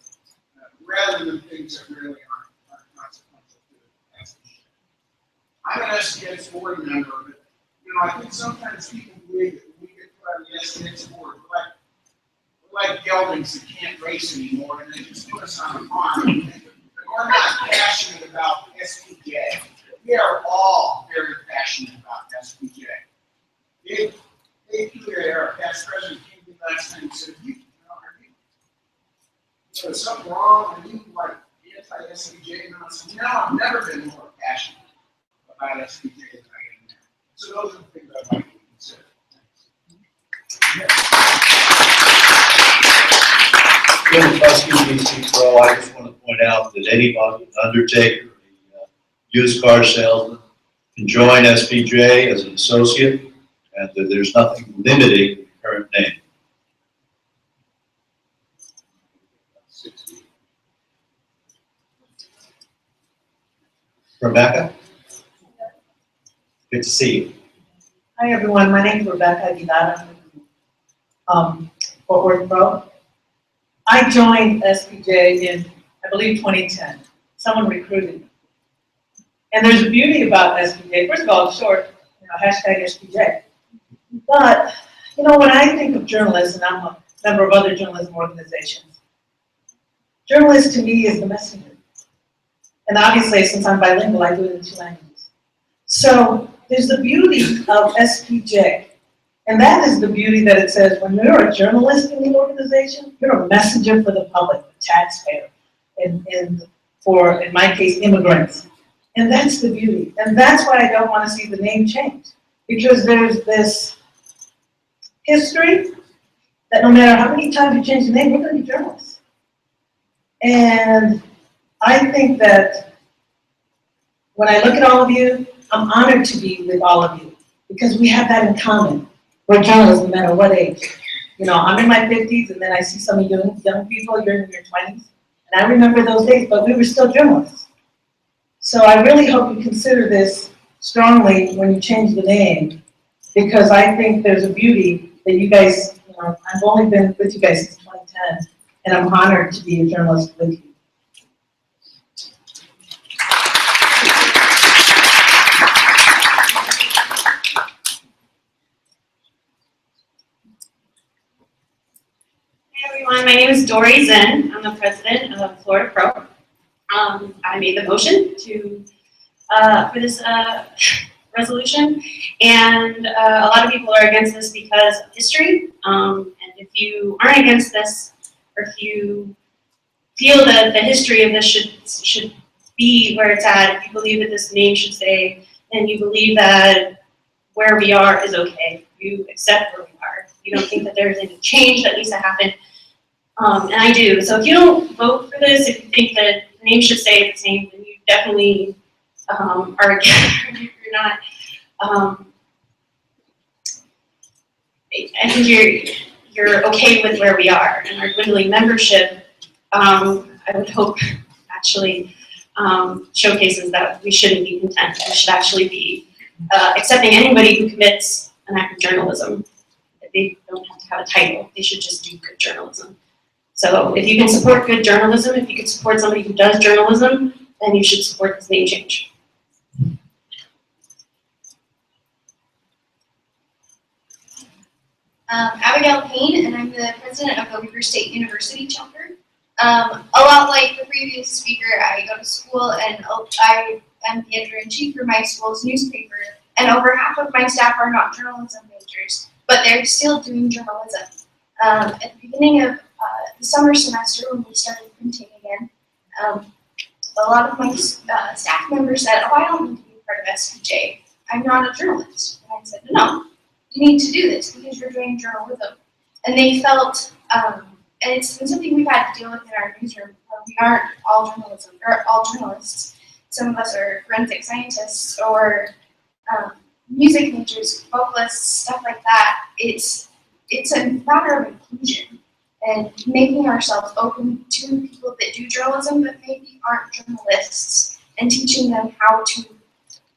rather than things that really aren't consequential to the SPJ. I'm an SPX board member, but I think sometimes people believe that when we get put on the SPX board, we're like geldings that can't race anymore, and they just put us on a farm. We're not passionate about SPJ. We are all very passionate about SPJ. Dave Peter, our past president, came to me last night and said, is something wrong? Are you like anti-SPJ? And I said, no, I've never been more passionate about SPJ than I am now. So those are the things I'd like to consider. I just want to point out that anybody, an undertaker, a used car salesman, can join SPJ as an associate, and that there's nothing limiting the current name. Rebecca? Good to see you. Hi, everyone. My name is Rebecca Aguilar. Fort Worth Pro. I joined SPJ in, I believe, 2010. Someone recruited me. And there's a beauty about SPJ. First of all, it's short, hashtag SPJ. But, when I think of journalists, and I'm a member of other journalism organizations, journalist to me is the messenger. And obviously, since I'm bilingual, I do it in 2 languages. So there's the beauty of SPJ. And that is the beauty that it says when you're a journalist in the organization, you're a messenger for the public, the taxpayer, and for, in my case, immigrants. And that's the beauty. And that's why I don't want to see the name change. Because there's this history that no matter how many times you change the name, we're going to be journalists. And I think that when I look at all of you, I'm honored to be with all of you because we have that in common. We're journalists no matter what age. I'm in my 50s, and then I see some of you young people, you're in your 20s. And I remember those days, but we were still journalists. So I really hope you consider this strongly when you change the name, because I think there's a beauty that you guys, I've only been with you guys since 2010, and I'm honored to be a journalist with you. everyone. My name is Dory Zen. I'm the president of Florida Pro. I made the motion to for this resolution, and a lot of people are against this because of history. And if you aren't against this, or if you feel that the history of this should be where it's at, if you believe that this name should stay, and you believe that where we are is okay, you accept where we are. You don't think that there's any change that needs to happen, and I do. So if you don't vote for this, if you think that the name should stay the same, then you definitely are against. You're not. I think you're okay with where we are, and our dwindling membership. I would hope actually showcases that we shouldn't be content. We should actually be accepting anybody who commits an act of journalism. They don't have to have a title. They should just do good journalism. So if you can support good journalism, if you can support somebody who does journalism, then you should support this name change. Abigail Payne, and I'm the president of the Weaver State University chapter. A lot like the previous speaker, I go to school and I am the editor-in-chief for my school's newspaper, and over half of my staff are not journalism majors, but they're still doing journalism. At the beginning of the summer semester, when we started printing again, a lot of my staff members said, "Oh, I don't need to be part of SPJ. I'm not a journalist." And I said, "No, you need to do this because you're doing journalism." And they felt, and it's been something we've had to deal with in our newsroom. We aren't all journalists. Some of us are forensic scientists or music majors, vocalists, stuff like that. It's a matter of inclusion and making ourselves open to people that do journalism but maybe aren't journalists, and teaching them how to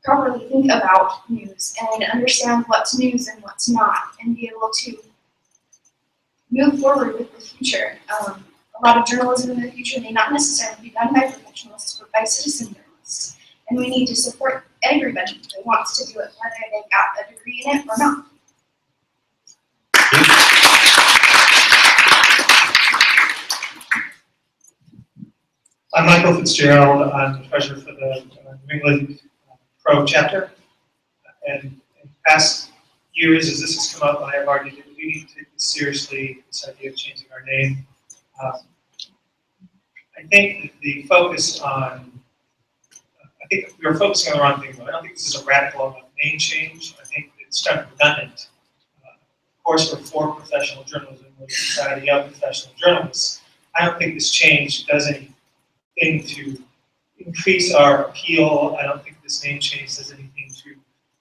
properly think about news and understand what's news and what's not, and be able to move forward with the future. A lot of journalism in the future may not necessarily be done by professionals, but by citizen journalists. And we need to support everybody that wants to do it, whether they got a degree in it or not. I'm Michael Fitzgerald. I'm the treasurer for the New England Pro chapter. And in past years, as this has come up, I have argued that we need to take this seriously, this idea of changing our name. I think that the focus on, I think we are focusing on the wrong thing, though. I don't think this is a radical name change. I think it's kind of redundant. Of course, we're for professional journalism. We're a society of professional journalists. I don't think this change does anything to increase our appeal. I don't think this name change does anything to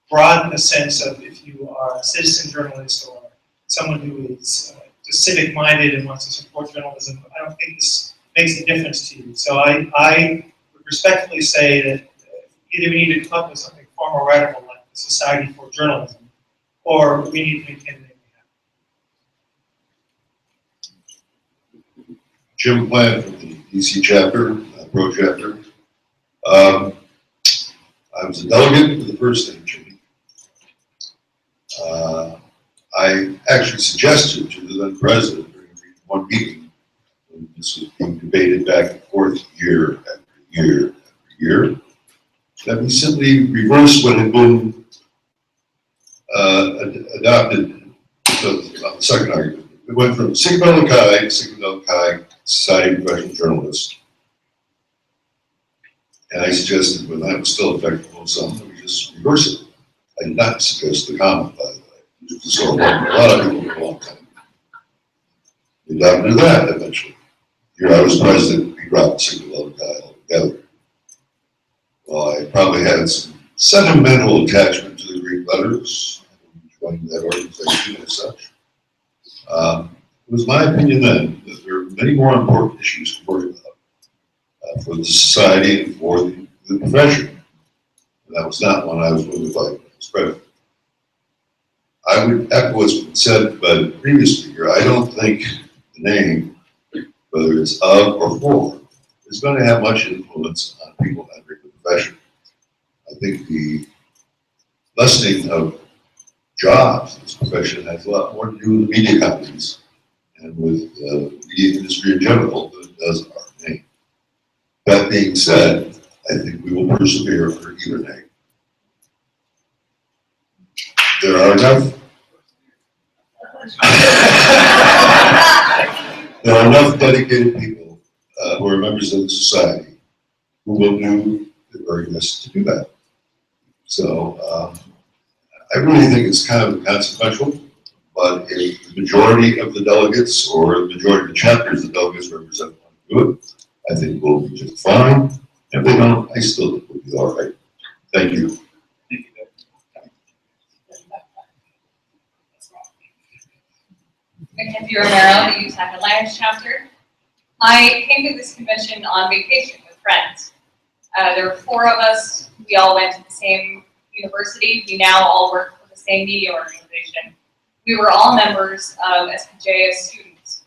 broaden the sense of if you are a citizen journalist or someone who is just civic-minded and wants to support journalism. I don't think this makes a difference to you. So I would respectfully say that either we need to come up with something far more radical like the Society for Journalism, or we need to maintain the name we have. Jim Plant from the DC chapter, Pro chapter. I was a delegate for the first name change. I actually suggested to the then president during one meeting, when this was being debated back and forth year after year after year, that we simply reversed what had been adopted on the second argument. It went from Sigma Delta Chi to Sigma Delta Chi Society of Professional Journalists. And I suggested, when that was still effective on some, that we just reverse it. I did not suggest the comment, by the way. So a lot of people for a long time. We adopted that eventually. Here I was president, we dropped Sigma Delta Chi altogether. Well, I probably had some sentimental attachment to the Greek letters. I joined that organization as such. It was my opinion then that there are many more important issues to worry about for the society and for the profession. And that was not one I was willing to fight as president. I would echo what's been said by the previous speaker. I don't think the name, whether it's of or for, is going to have much influence on people entering the profession. I think the lessening of jobs in this profession has a lot more to do with media companies and with the media industry in general than it does our name. That being said, I think we will persevere under either name. There are enough. There are enough dedicated people who are members of the society who will do their very best to do that. So I really think it's kind of inconsequential, but if the majority of the delegates or the majority of the chapters the delegates represent want to do it, I think we'll be just fine. If they don't, I still think we'll be all right. Thank you. Mackenzie Romero, the Utah Headliners chapter. I came to this convention on vacation with friends. There were 4 of us. We all went to the same university. We now all work for the same media organization. We were all members of SPJ as students.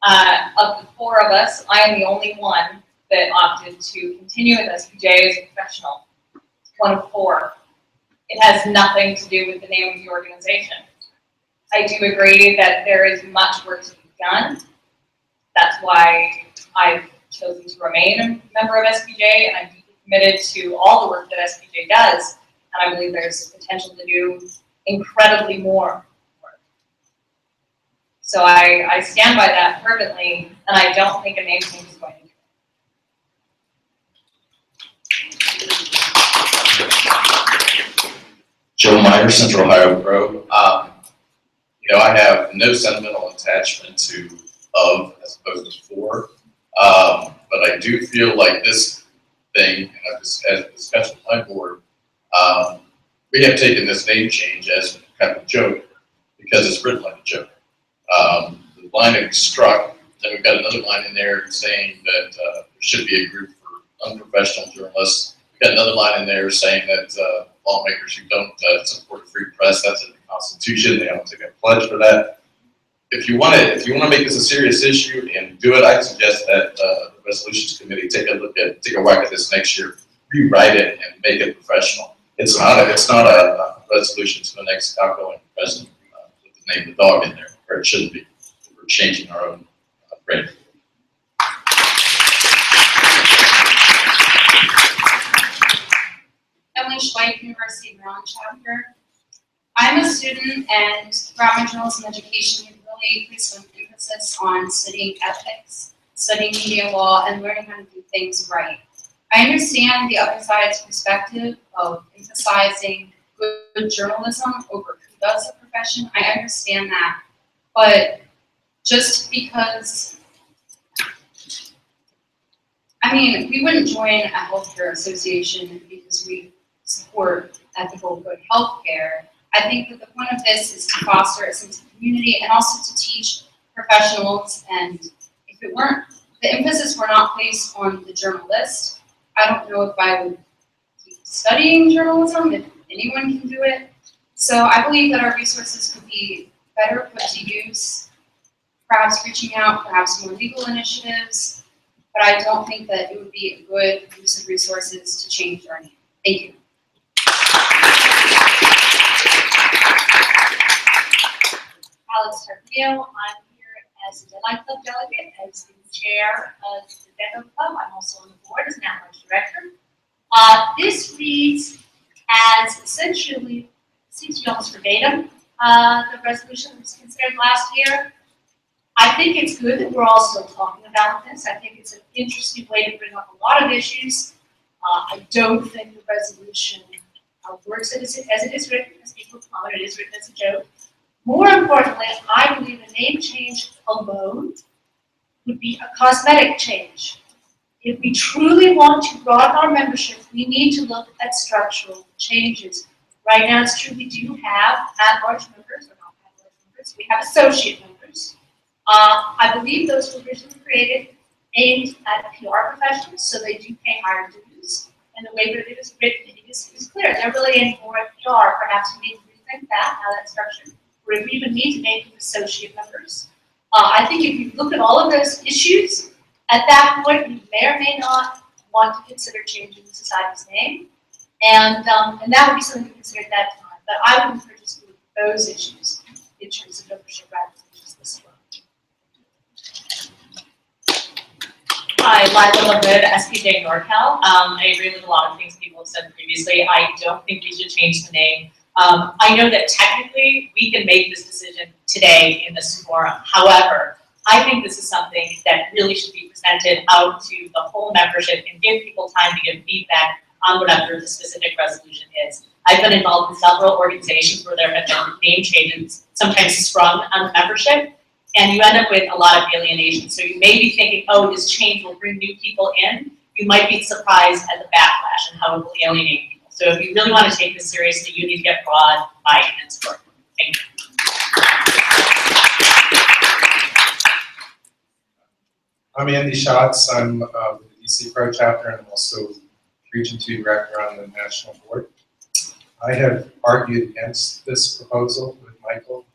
Of the 4 of us, I am the only one that opted to continue with SPJ as a professional. One of 4. It has nothing to do with the name of the organization. I do agree that there is much work to be done. That's why I've chosen to remain a member of SPJ, and I'm deeply committed to all the work that SPJ does, and I believe there's potential to do incredibly more work. So I stand by that fervently, and I don't think a name change is going to do it. Joe Meyer, Central Ohio Pro. I have no sentimental attachment to of as opposed to for, but I do feel like this thing, and I've just as discussed with my board, we have taken this name change as kind of a joke because it's written like a joke. The line that we struck, then we've got another line in there saying that there should be a group for unprofessional journalists. We've got another line in there saying that lawmakers who don't support a free press, that's in the Constitution. They don't take a pledge for that. If you want to make this a serious issue and do it, I suggest that the resolutions committee take a whack at this next year, rewrite it, and make it professional. It's not a resolution to the next outgoing president with the name of the dog in there, where it shouldn't be. We're changing our own brand. Emily Schweik, University of Maryland chapter. I'm a student, and throughout my journalism education, we really placed an emphasis on studying ethics, studying media law, and learning how to do things right. I understand the other side's perspective of emphasizing good journalism over who does the profession. I understand that, but just because, we wouldn't join a healthcare association because we support ethical good healthcare. I think that the point of this is to foster a sense of community and also to teach professionals, and if the emphasis were not placed on the journalist, I don't know if I would keep studying journalism, if anyone can do it. So I believe that our resources could be better put to use, perhaps reaching out, perhaps more legal initiatives, but I don't think that it would be a good use of resources to change our name. Thank you. Alex Tarquillo, I'm here as a Deadline Club delegate, as the chair of the Deadline Club. I'm also on the board as an outreach director. This reads as essentially, seems to be almost verbatim, the resolution that was considered last year. I think it's good that we're all still talking about this. I think it's an interesting way to bring up a lot of issues. I don't think the resolution works as it is written, as people comment, it is written as a joke. More importantly, I believe a name change alone would be a cosmetic change. If we truly want to broaden our membership, we need to look at structural changes. Right now, it's true we do have at-large members, or not at-large members, we have associate members. I believe those were originally created aimed at PR professionals, so they do pay higher dues. And the way that it is written, it is clear. They're really aimed more at PR. Perhaps we need to rethink that, how that's structured. Or if we even need to make them associate members. I think if you look at all of those issues, at that point, you may or may not want to consider changing the society's name. And that would be something to consider at that time. But I would encourage us to look at those issues in terms of membership rather than just this one. Hi, Lila LaHood, SPJ NorCal. I agree with a lot of things people have said previously. I don't think we should change the name. I know that technically we can make this decision today in this forum. However, I think this is something that really should be presented out to the whole membership and give people time to give feedback on whatever the specific resolution is. I've been involved in several organizations where there have been name changes, sometimes sprung on the membership, and you end up with a lot of alienation. So you may be thinking, oh, this change will bring new people in. You might be surprised at the backlash and how it will alienate people. So if you really want to take this seriously, you need to get broad buy-in and support. Thank you. I'm Andy Schatz. I'm with the DC Pro chapter, and I'm also Region 2 Director on the National Board. I have argued against this proposal with Michael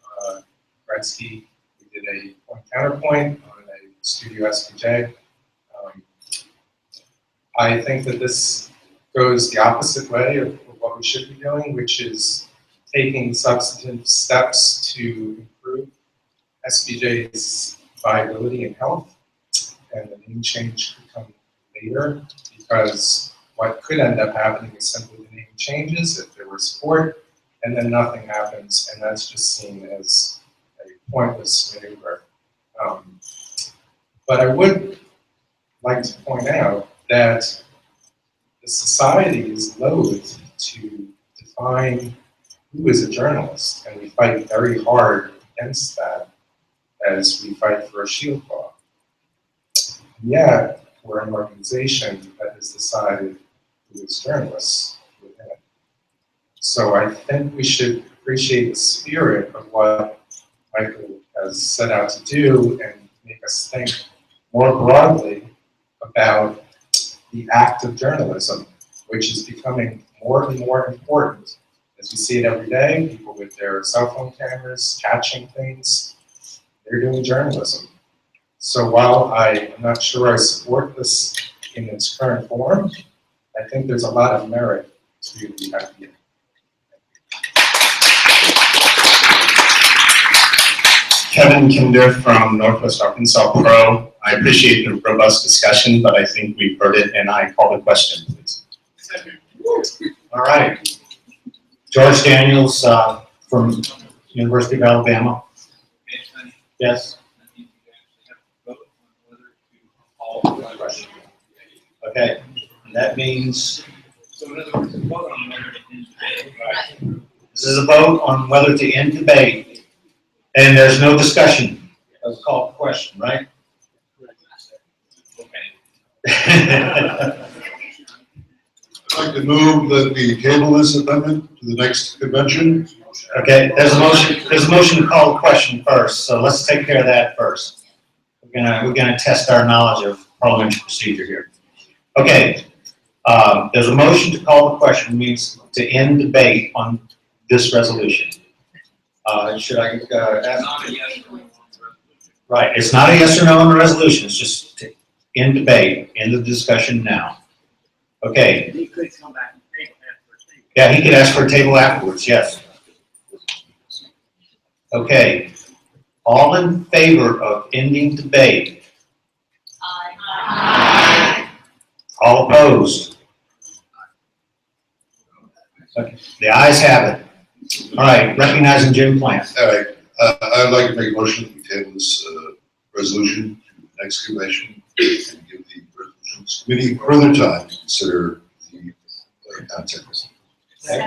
Gretzky. We did a point-counterpoint on a studio SPJ. I think that this goes the opposite way of what we should be doing, which is taking substantive steps to improve SPJ's viability and health. And the name change could come later, because what could end up happening is simply the name changes if there were support, and then nothing happens, and that's just seen as a pointless maneuver. But I would like to point out that the society is loath to define who is a journalist, and we fight very hard against that as we fight for a shield law. Yet, we're an organization that has decided who is journalists within it. So I think we should appreciate the spirit of what Michael has set out to do and make us think more broadly about the act of journalism, which is becoming more and more important. As we see it every day, people with their cell phone cameras catching things, they're doing journalism. So while I am not sure I support this in its current form, I think there's a lot of merit to the idea. Kevin Kinder from Northwest Arkansas Pro. I appreciate the robust discussion, but I think we've heard it, and I call the question, please. All right. George Daniels from University of Alabama. Yes. Okay, and that means. So in other words, a vote on whether to end debate. Right. This is a vote on whether to end debate, and there's no discussion. Let's call the question, right? I'd like to move that we table this amendment to the next convention. Okay, there's a motion to call the question first, so let's take care of that first. We're gonna test our knowledge of parliamentary procedure here. Okay, there's a motion to call the question, means to end debate on this resolution. Should I ask? Right, it's not a yes or no on the resolution, it's just to end debate, end the discussion now. Okay. He could come back and table after. Yeah, he could ask for a table afterwards, yes. Okay, all in favor of ending debate? Aye. All opposed? Okay. The ayes have it. All right, recognizing Jim Plant. All right, I'd like to make a motion that we table this resolution to the next convention and give the resolutions committee further time to consider the content. Okay.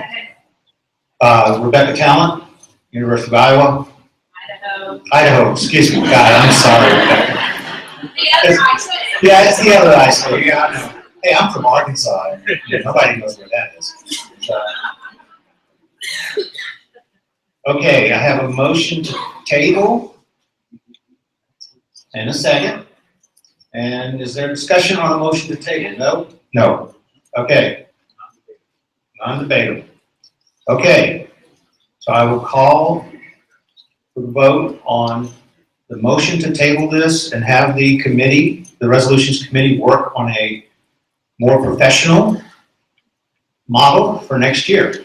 Rebecca Talent, University of Iowa. Idaho, excuse me, God, I'm sorry, Rebecca. Yeah, it's the other ISO, yeah, I know. Hey, I'm from Arkansas, nobody knows where that is. Okay, I have a motion to table and a second. And is there discussion on a motion to table? No? No. Okay. Non-debatable. Okay, so I will call for the vote on the motion to table this and have the committee, the resolutions committee, work on a more professional model for next year.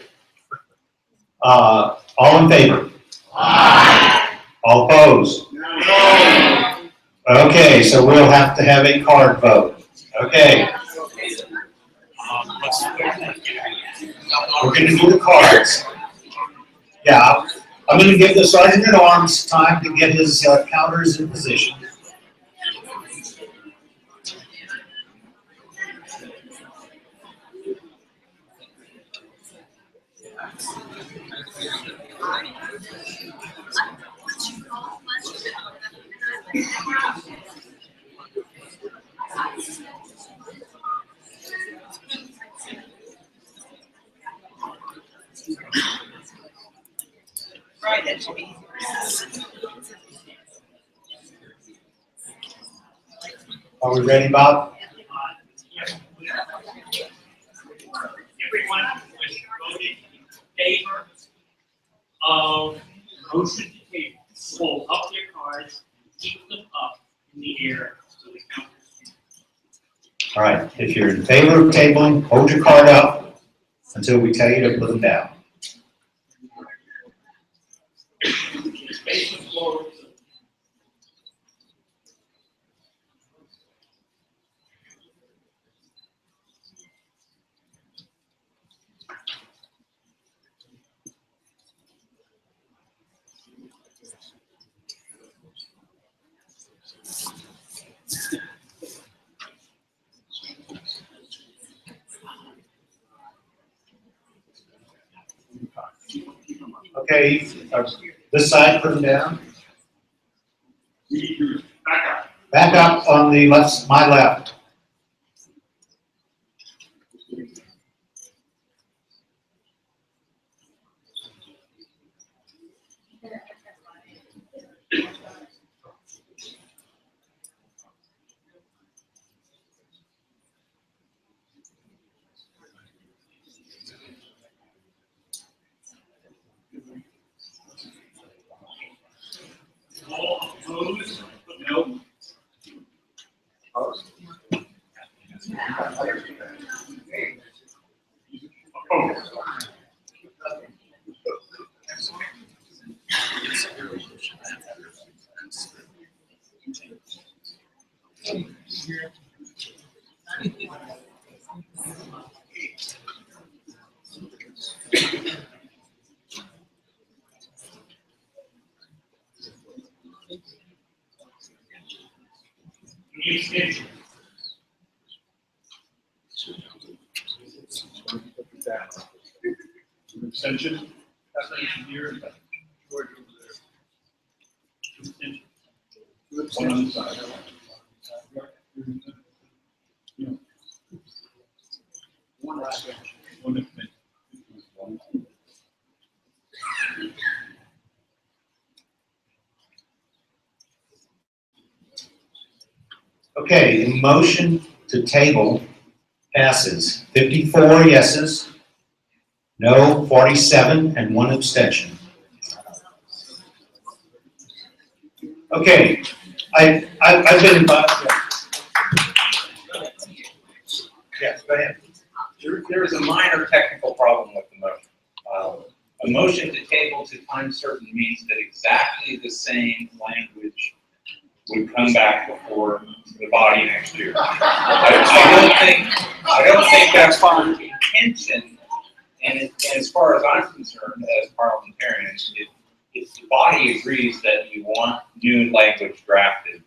All in favor? Aye. All opposed? No. Okay, so we'll have to have a card vote. Okay. We're gonna do the cards. Yeah, I'm gonna give the sergeant at arms time to get his counters in position. Right, that should be. Are we ready, Bob? Everyone was voted in favor of motion to table. Hold up their cards, keep them up in the air so the counters can. All right, if you're in favor of tabling, hold your card up until we tell you to put them down. Space the floor. Okay, this side, put them down. Back up. Back up on the left, my left. All opposed, no. Opposed. Any extension? Extension? Extension here. George over there. Extension. One on the side. One extension. One extension. Okay, the motion to table passes. 54 yeses, no 47, and 1 abstention. Okay, I've been involved. Yeah, go ahead. There is a minor technical problem with the motion. A motion to table to time certain means that exactly the same language would come back before the body next year. I don't think that's our intention. And as far as I'm concerned, as parliamentarians, if the body agrees that you want new language drafted,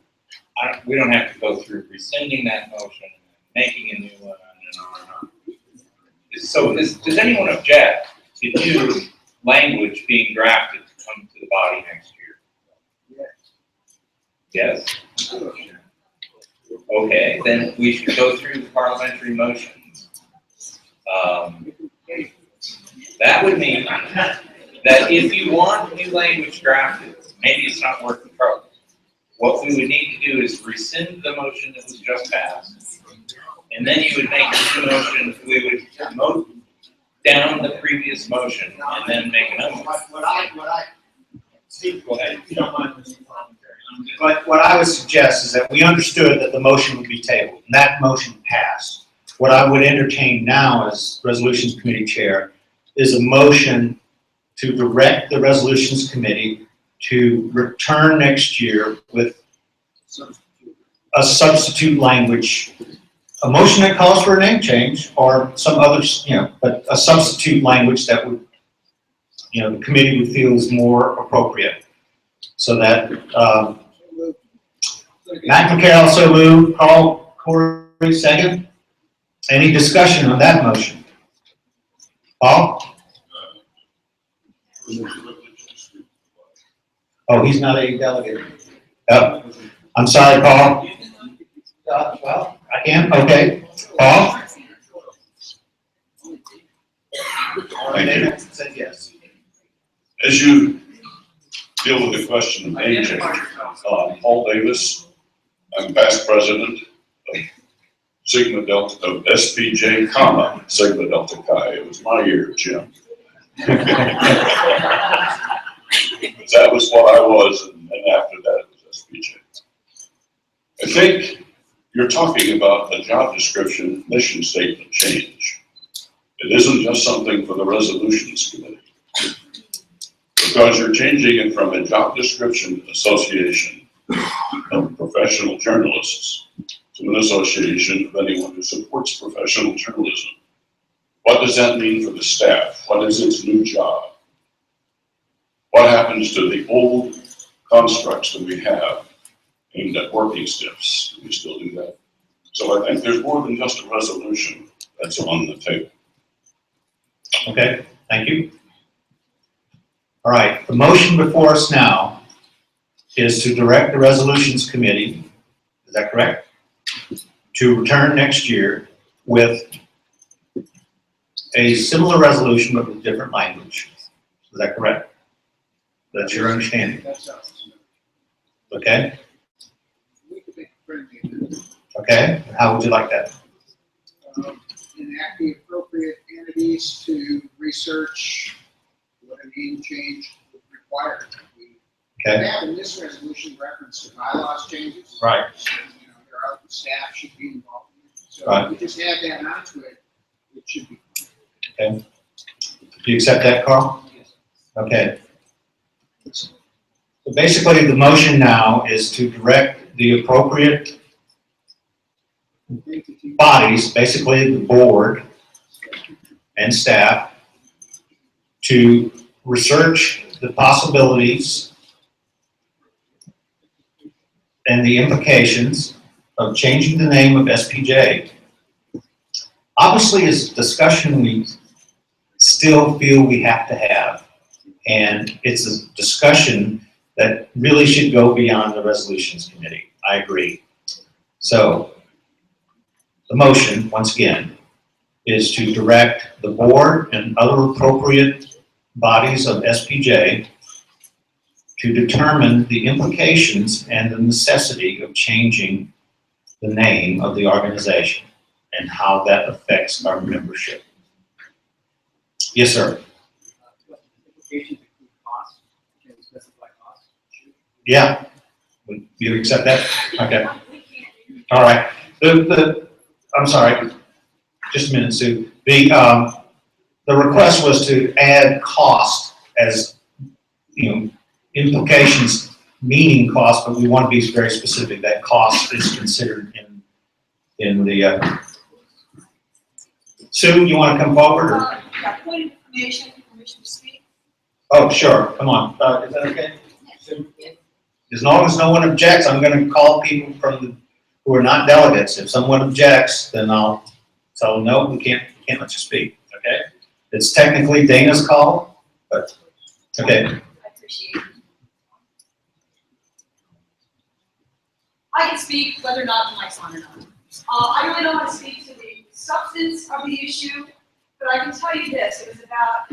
we don't have to go through rescinding that motion, making a new one, and on and on. So does anyone object to new language being drafted to come to the body next year? Yes? Okay, then we should go through the parliamentary motions. That would mean that if you want new language drafted, maybe it's not worth the trouble. What we would need to do is rescind the motion that was just passed, and then you would make a new motion. We would vote down the previous motion and then make another one. Steve, Go ahead. if you don't mind, Mr. Parliamentarian. But what I would suggest is that we understood that the motion would be tabled, and that motion passed. What I would entertain now as Resolutions Committee Chair is a motion to direct the Resolutions Committee to return next year with a substitute language, a motion that calls for a name change or some other, but a substitute language that would, the committee would feel is more appropriate. So that, Matt McCarroll, so moved. Carl Corey, second. Any discussion on that motion? Paul? Oh, he's not a delegate. Oh, I'm sorry, Paul. Well, I can, okay. Paul? Said yes. As you deal with the question of name change, Paul Davis, I'm past president of Sigma Delta, of SPJ, comma, Sigma Delta Chi. It was my year, Jim. That was what I was, and then after that it was SPJ. I think you're talking about a job description mission statement change. It isn't just something for the resolutions committee. Because you're changing it from a job description association of professional journalists to an association of anyone who supports professional journalism. What does that mean for the staff? What is its new job? What happens to the old constructs that we have aimed at working stiffs? Do we still do that? So I think there's more than just a resolution that's on the table. Okay, thank you. All right, the motion before us now is to direct the resolutions committee, is that correct? To return next year with a similar resolution but with different language. Is that correct? That's your understanding? Okay? Okay, and how would you like that? Enact the appropriate entities to research what a name change would require. We have in this resolution reference to bylaws changes. Right. There are staff should be involved in it. So Right. if we just add that onto it, it should be. Okay. Do you accept that, Carl? Yes. Okay. So basically, the motion now is to direct the appropriate bodies, basically the board and staff, to research the possibilities and the implications of changing the name of SPJ. Obviously, it's a discussion we still feel we have to have, and it's a discussion that really should go beyond the resolutions committee. I agree. So, the motion, once again, is to direct the board and other appropriate bodies of SPJ to determine the implications and the necessity of changing the name of the organization and how that affects our membership. Yes, sir. Implications include costs. Can we specify costs? Yeah. You accept that? Okay. All right. I'm sorry. Just a minute, Sue. The request was to add cost as, implications meaning cost, but we want to be very specific that cost is considered in the. Sue, you want to come forward? Or? Yeah, point of information, permission to speak. Oh, sure. Come on. Is that okay? As long as no one objects, I'm going to call people who are not delegates. If someone objects, then I'll tell them, no, we can't let you speak. Okay? It's technically Dana's call, but okay. I appreciate it. I can speak whether or not the mic's on or not. I really don't want to speak to the substance of the issue, but I can tell you this. It was about,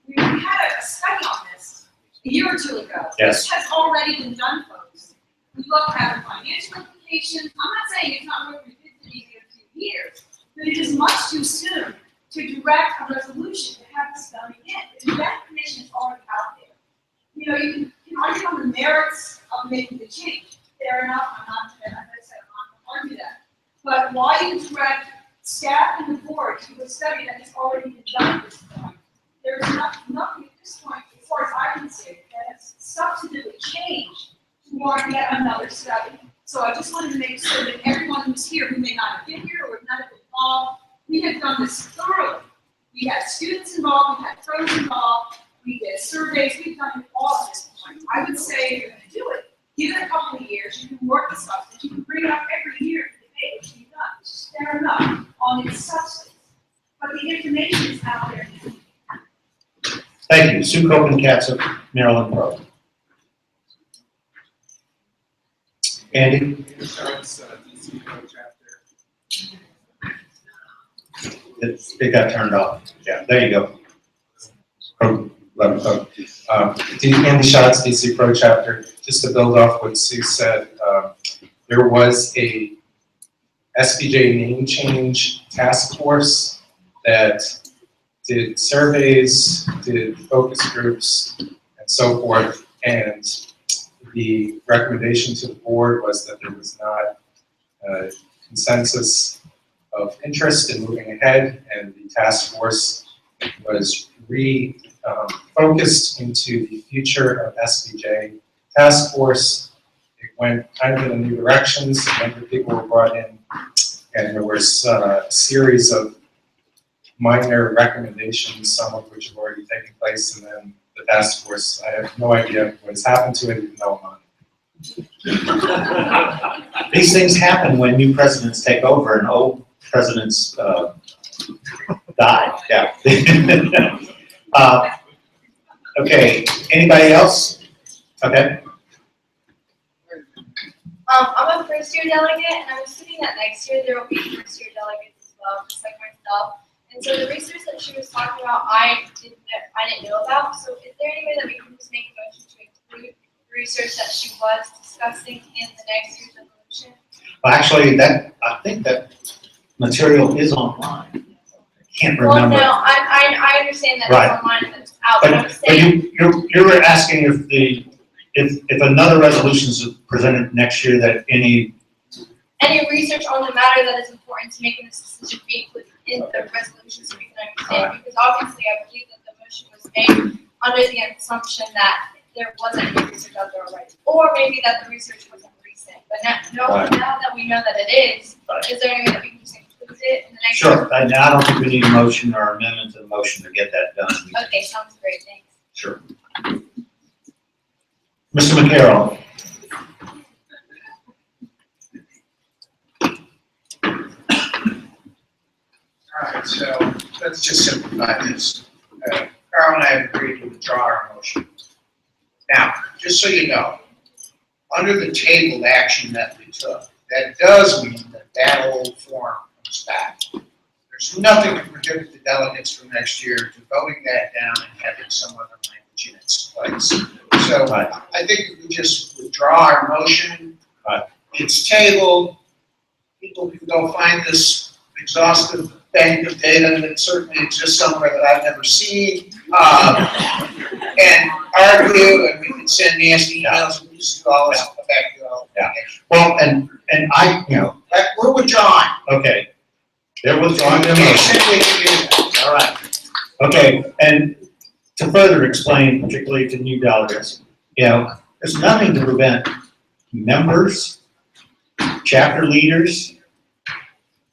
we had a study on this a year or two ago. Yes. This has already been done, folks. We looked at the financial implications. I'm not saying it's not what we did for these a few years, but it is much too soon to direct a resolution to have this done again. That information is already out there. You can argue on the merits of making the change. Fair enough. I'm not, as I said, I'm not going to argue that. But why you direct staff and the board to a study that has already been done at this point? There's nothing at this point, as far as I can see, that has substantively changed to warrant yet another study. So I just wanted to make sure that everyone who's here, who may not have been here or not have been involved, we have done this thoroughly. We had students involved, we had pros involved, we did surveys, we've done it all at this point. I would say if you're gonna do it, give it a couple of years, you can work this up, but you can bring it up every year to debate, which you've done, which is fair enough on its substance. But the information is out there. Thank you. Sue Copeland-Katz, Maryland Pro. Andy? It got turned off. Yeah, there you go. Andy Schatz, DC Pro Chapter. Just to build off what Sue said, there was a SPJ name change task force that did surveys, did focus groups, and so forth. And the recommendation to the board was that there was not a consensus of interest in moving ahead, and the task force was focused into the future of SPJ. Task force, it went kind of in a new direction, so a number of people were brought in, and there was a series of minor recommendations, some of which have already taken place, and then the task force, I have no idea what has happened to it, even though I'm on it. These things happen when new presidents take over and old presidents die. Yeah. Okay, anybody else? Okay. I'm a first year delegate, and I'm assuming that next year there will be first year delegates as well, just like myself. And so the research that she was talking about, I didn't know about. So is there any way that we can just make a motion to include the research that she was discussing in the next year's resolution? Well, actually, I think that material is online. I can't remember. Well, no, I understand that Right. it's online and it's out, but I'm But saying. you're asking if another resolution is presented next year that any research on the matter that is important to making this decision be included in the resolution so we can understand, because obviously I believe that the motion was made under the assumption that there wasn't any research out there already, or maybe that the research wasn't recent, but now that we know that it is there any way that we can just include it in the next? Sure, I don't think we need a motion or amendment to the motion to get that done. Okay, sounds great, thanks. Sure. Mr. McCarroll. All right, so let's just simplify this. Carl and I have agreed to withdraw our motion. Now, just so you know, under the tabled action that we took, that does mean that that old form comes back. There's nothing to prohibit the delegates from next year to voting that down and having some other language in its place. So I think if we just withdraw our motion, it's tabled, people can go find this exhaustive bank of data that certainly exists somewhere that I've never seen, and argue, and we can send nasty emails, and we just do all this back to all. Yeah. Well, and I, we're withdrawing. Okay. They're withdrawing their motion. All right. Okay, and to further explain, particularly to new delegates, there's nothing to prevent members, chapter leaders,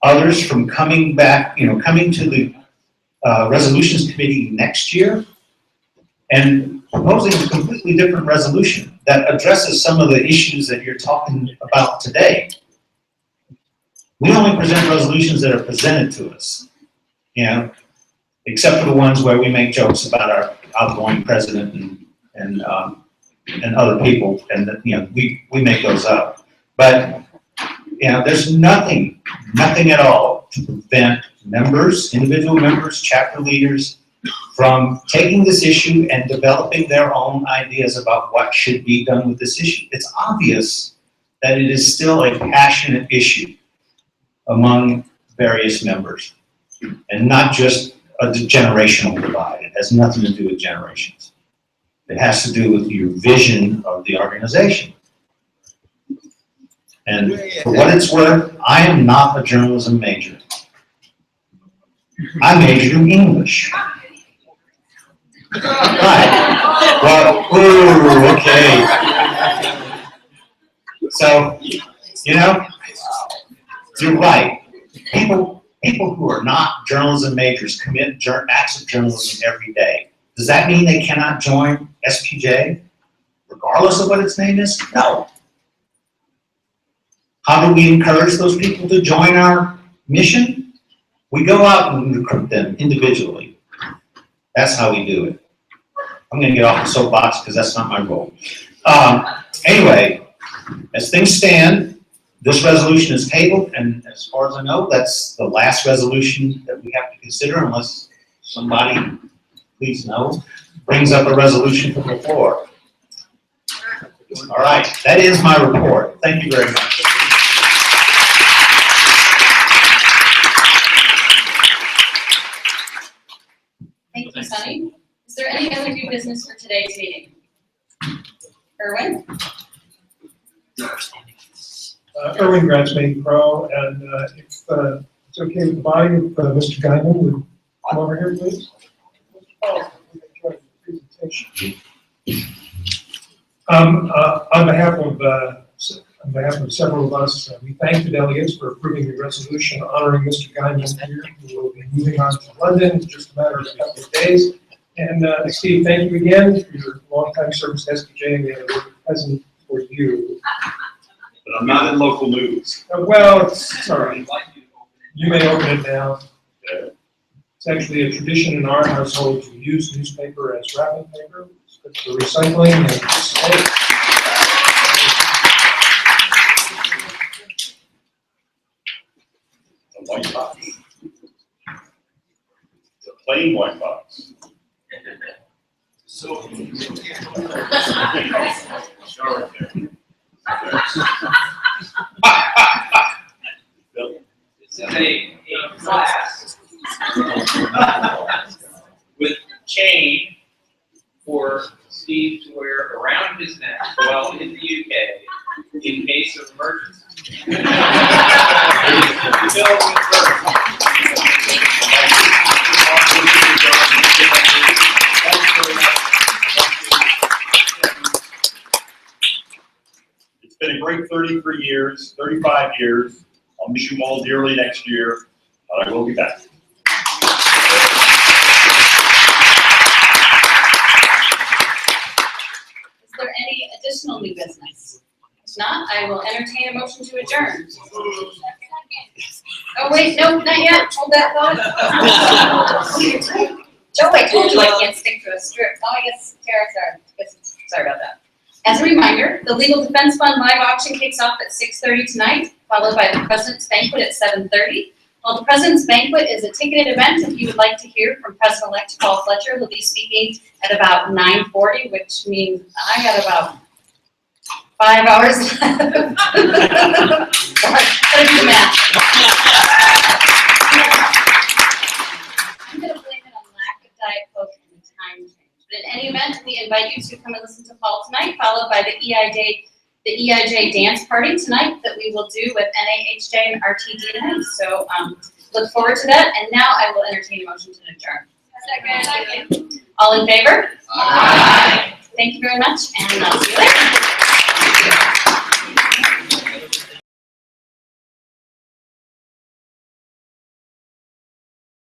others from coming back, coming to the resolutions committee next year and proposing a completely different resolution that addresses some of the issues that you're talking about today. We only present resolutions that are presented to us, except for the ones where we make jokes about our outgoing president and other people, and we make those up. But there's nothing at all to prevent members, individual members, chapter leaders from taking this issue and developing their own ideas about what should be done with this issue. It's obvious that it is still a passionate issue among various members, and not just a generational divide. It has nothing to do with generations. It has to do with your vision of the organization. And for what it's worth, I am not a journalism major. I majored in English. Right. Well, ooh, okay. So, You know? You're right. People who are not journalism majors commit acts of journalism every day. Does that mean they cannot join SPJ, regardless of what its name is? No. How do we encourage those people to join our mission? We go out and recruit them individually. That's how we do it. I'm going to get off the soapbox because that's not my role. Anyway, as things stand, this resolution is tabled, and as far as I know, that's the last resolution that we have to consider unless somebody, please know, brings up a resolution from the floor. All right, that is my report. Thank you very much. Thank you, Sunny. Is there any other new business for today's meeting? Erwin? Erwin Gradsmate Pro, and if it's okay with the body, if Mr. Guyman would come over here, please. Presentation. On behalf of several of us, we thank the delegates for approving the resolution honoring Mr. Guyman here, who will be moving on to London in just a matter of a couple of days. And Steve, thank you again for your long-time service to SPJ, and we have a present for you. But I'm not in local news. Well, it's all right. You may open it now. It's actually a tradition in our household to use newspaper as wrapping paper. It's good for recycling and display. The white box. The plain white box. So. Sorry there. This is a class with chain for Steve to wear around his neck while in the UK in case of emergency. Filled with It's been a great 33 years, 35 years. I'll miss you all dearly next year, but I will be back. Is there any additional new business? If not, I will entertain a motion to adjourn. Oh, wait, no, not yet. Hold that thought. Joe, I told you I can't stick to a script. Oh, I guess Kara, sorry about that. As a reminder, the Legal Defense Fund live auction kicks off at 6:30 tonight, followed by the President's Banquet at 7:30. While the President's Banquet is a ticketed event, if you would like to hear from President-elect Paul Fletcher, he'll be speaking at about 9:40, which means I got about 5 hours left. Sorry, gotta do the math. I'm gonna blame it on lack of Diet Coke and the time change. But in any event, we invite you to come and listen to Paul tonight, followed by the EIJ dance party tonight that we will do with NAHJ and RTD. So look forward to that. And now I will entertain a motion to adjourn. Second. All in favor? Aye. Thank you very much, and I'll see you later.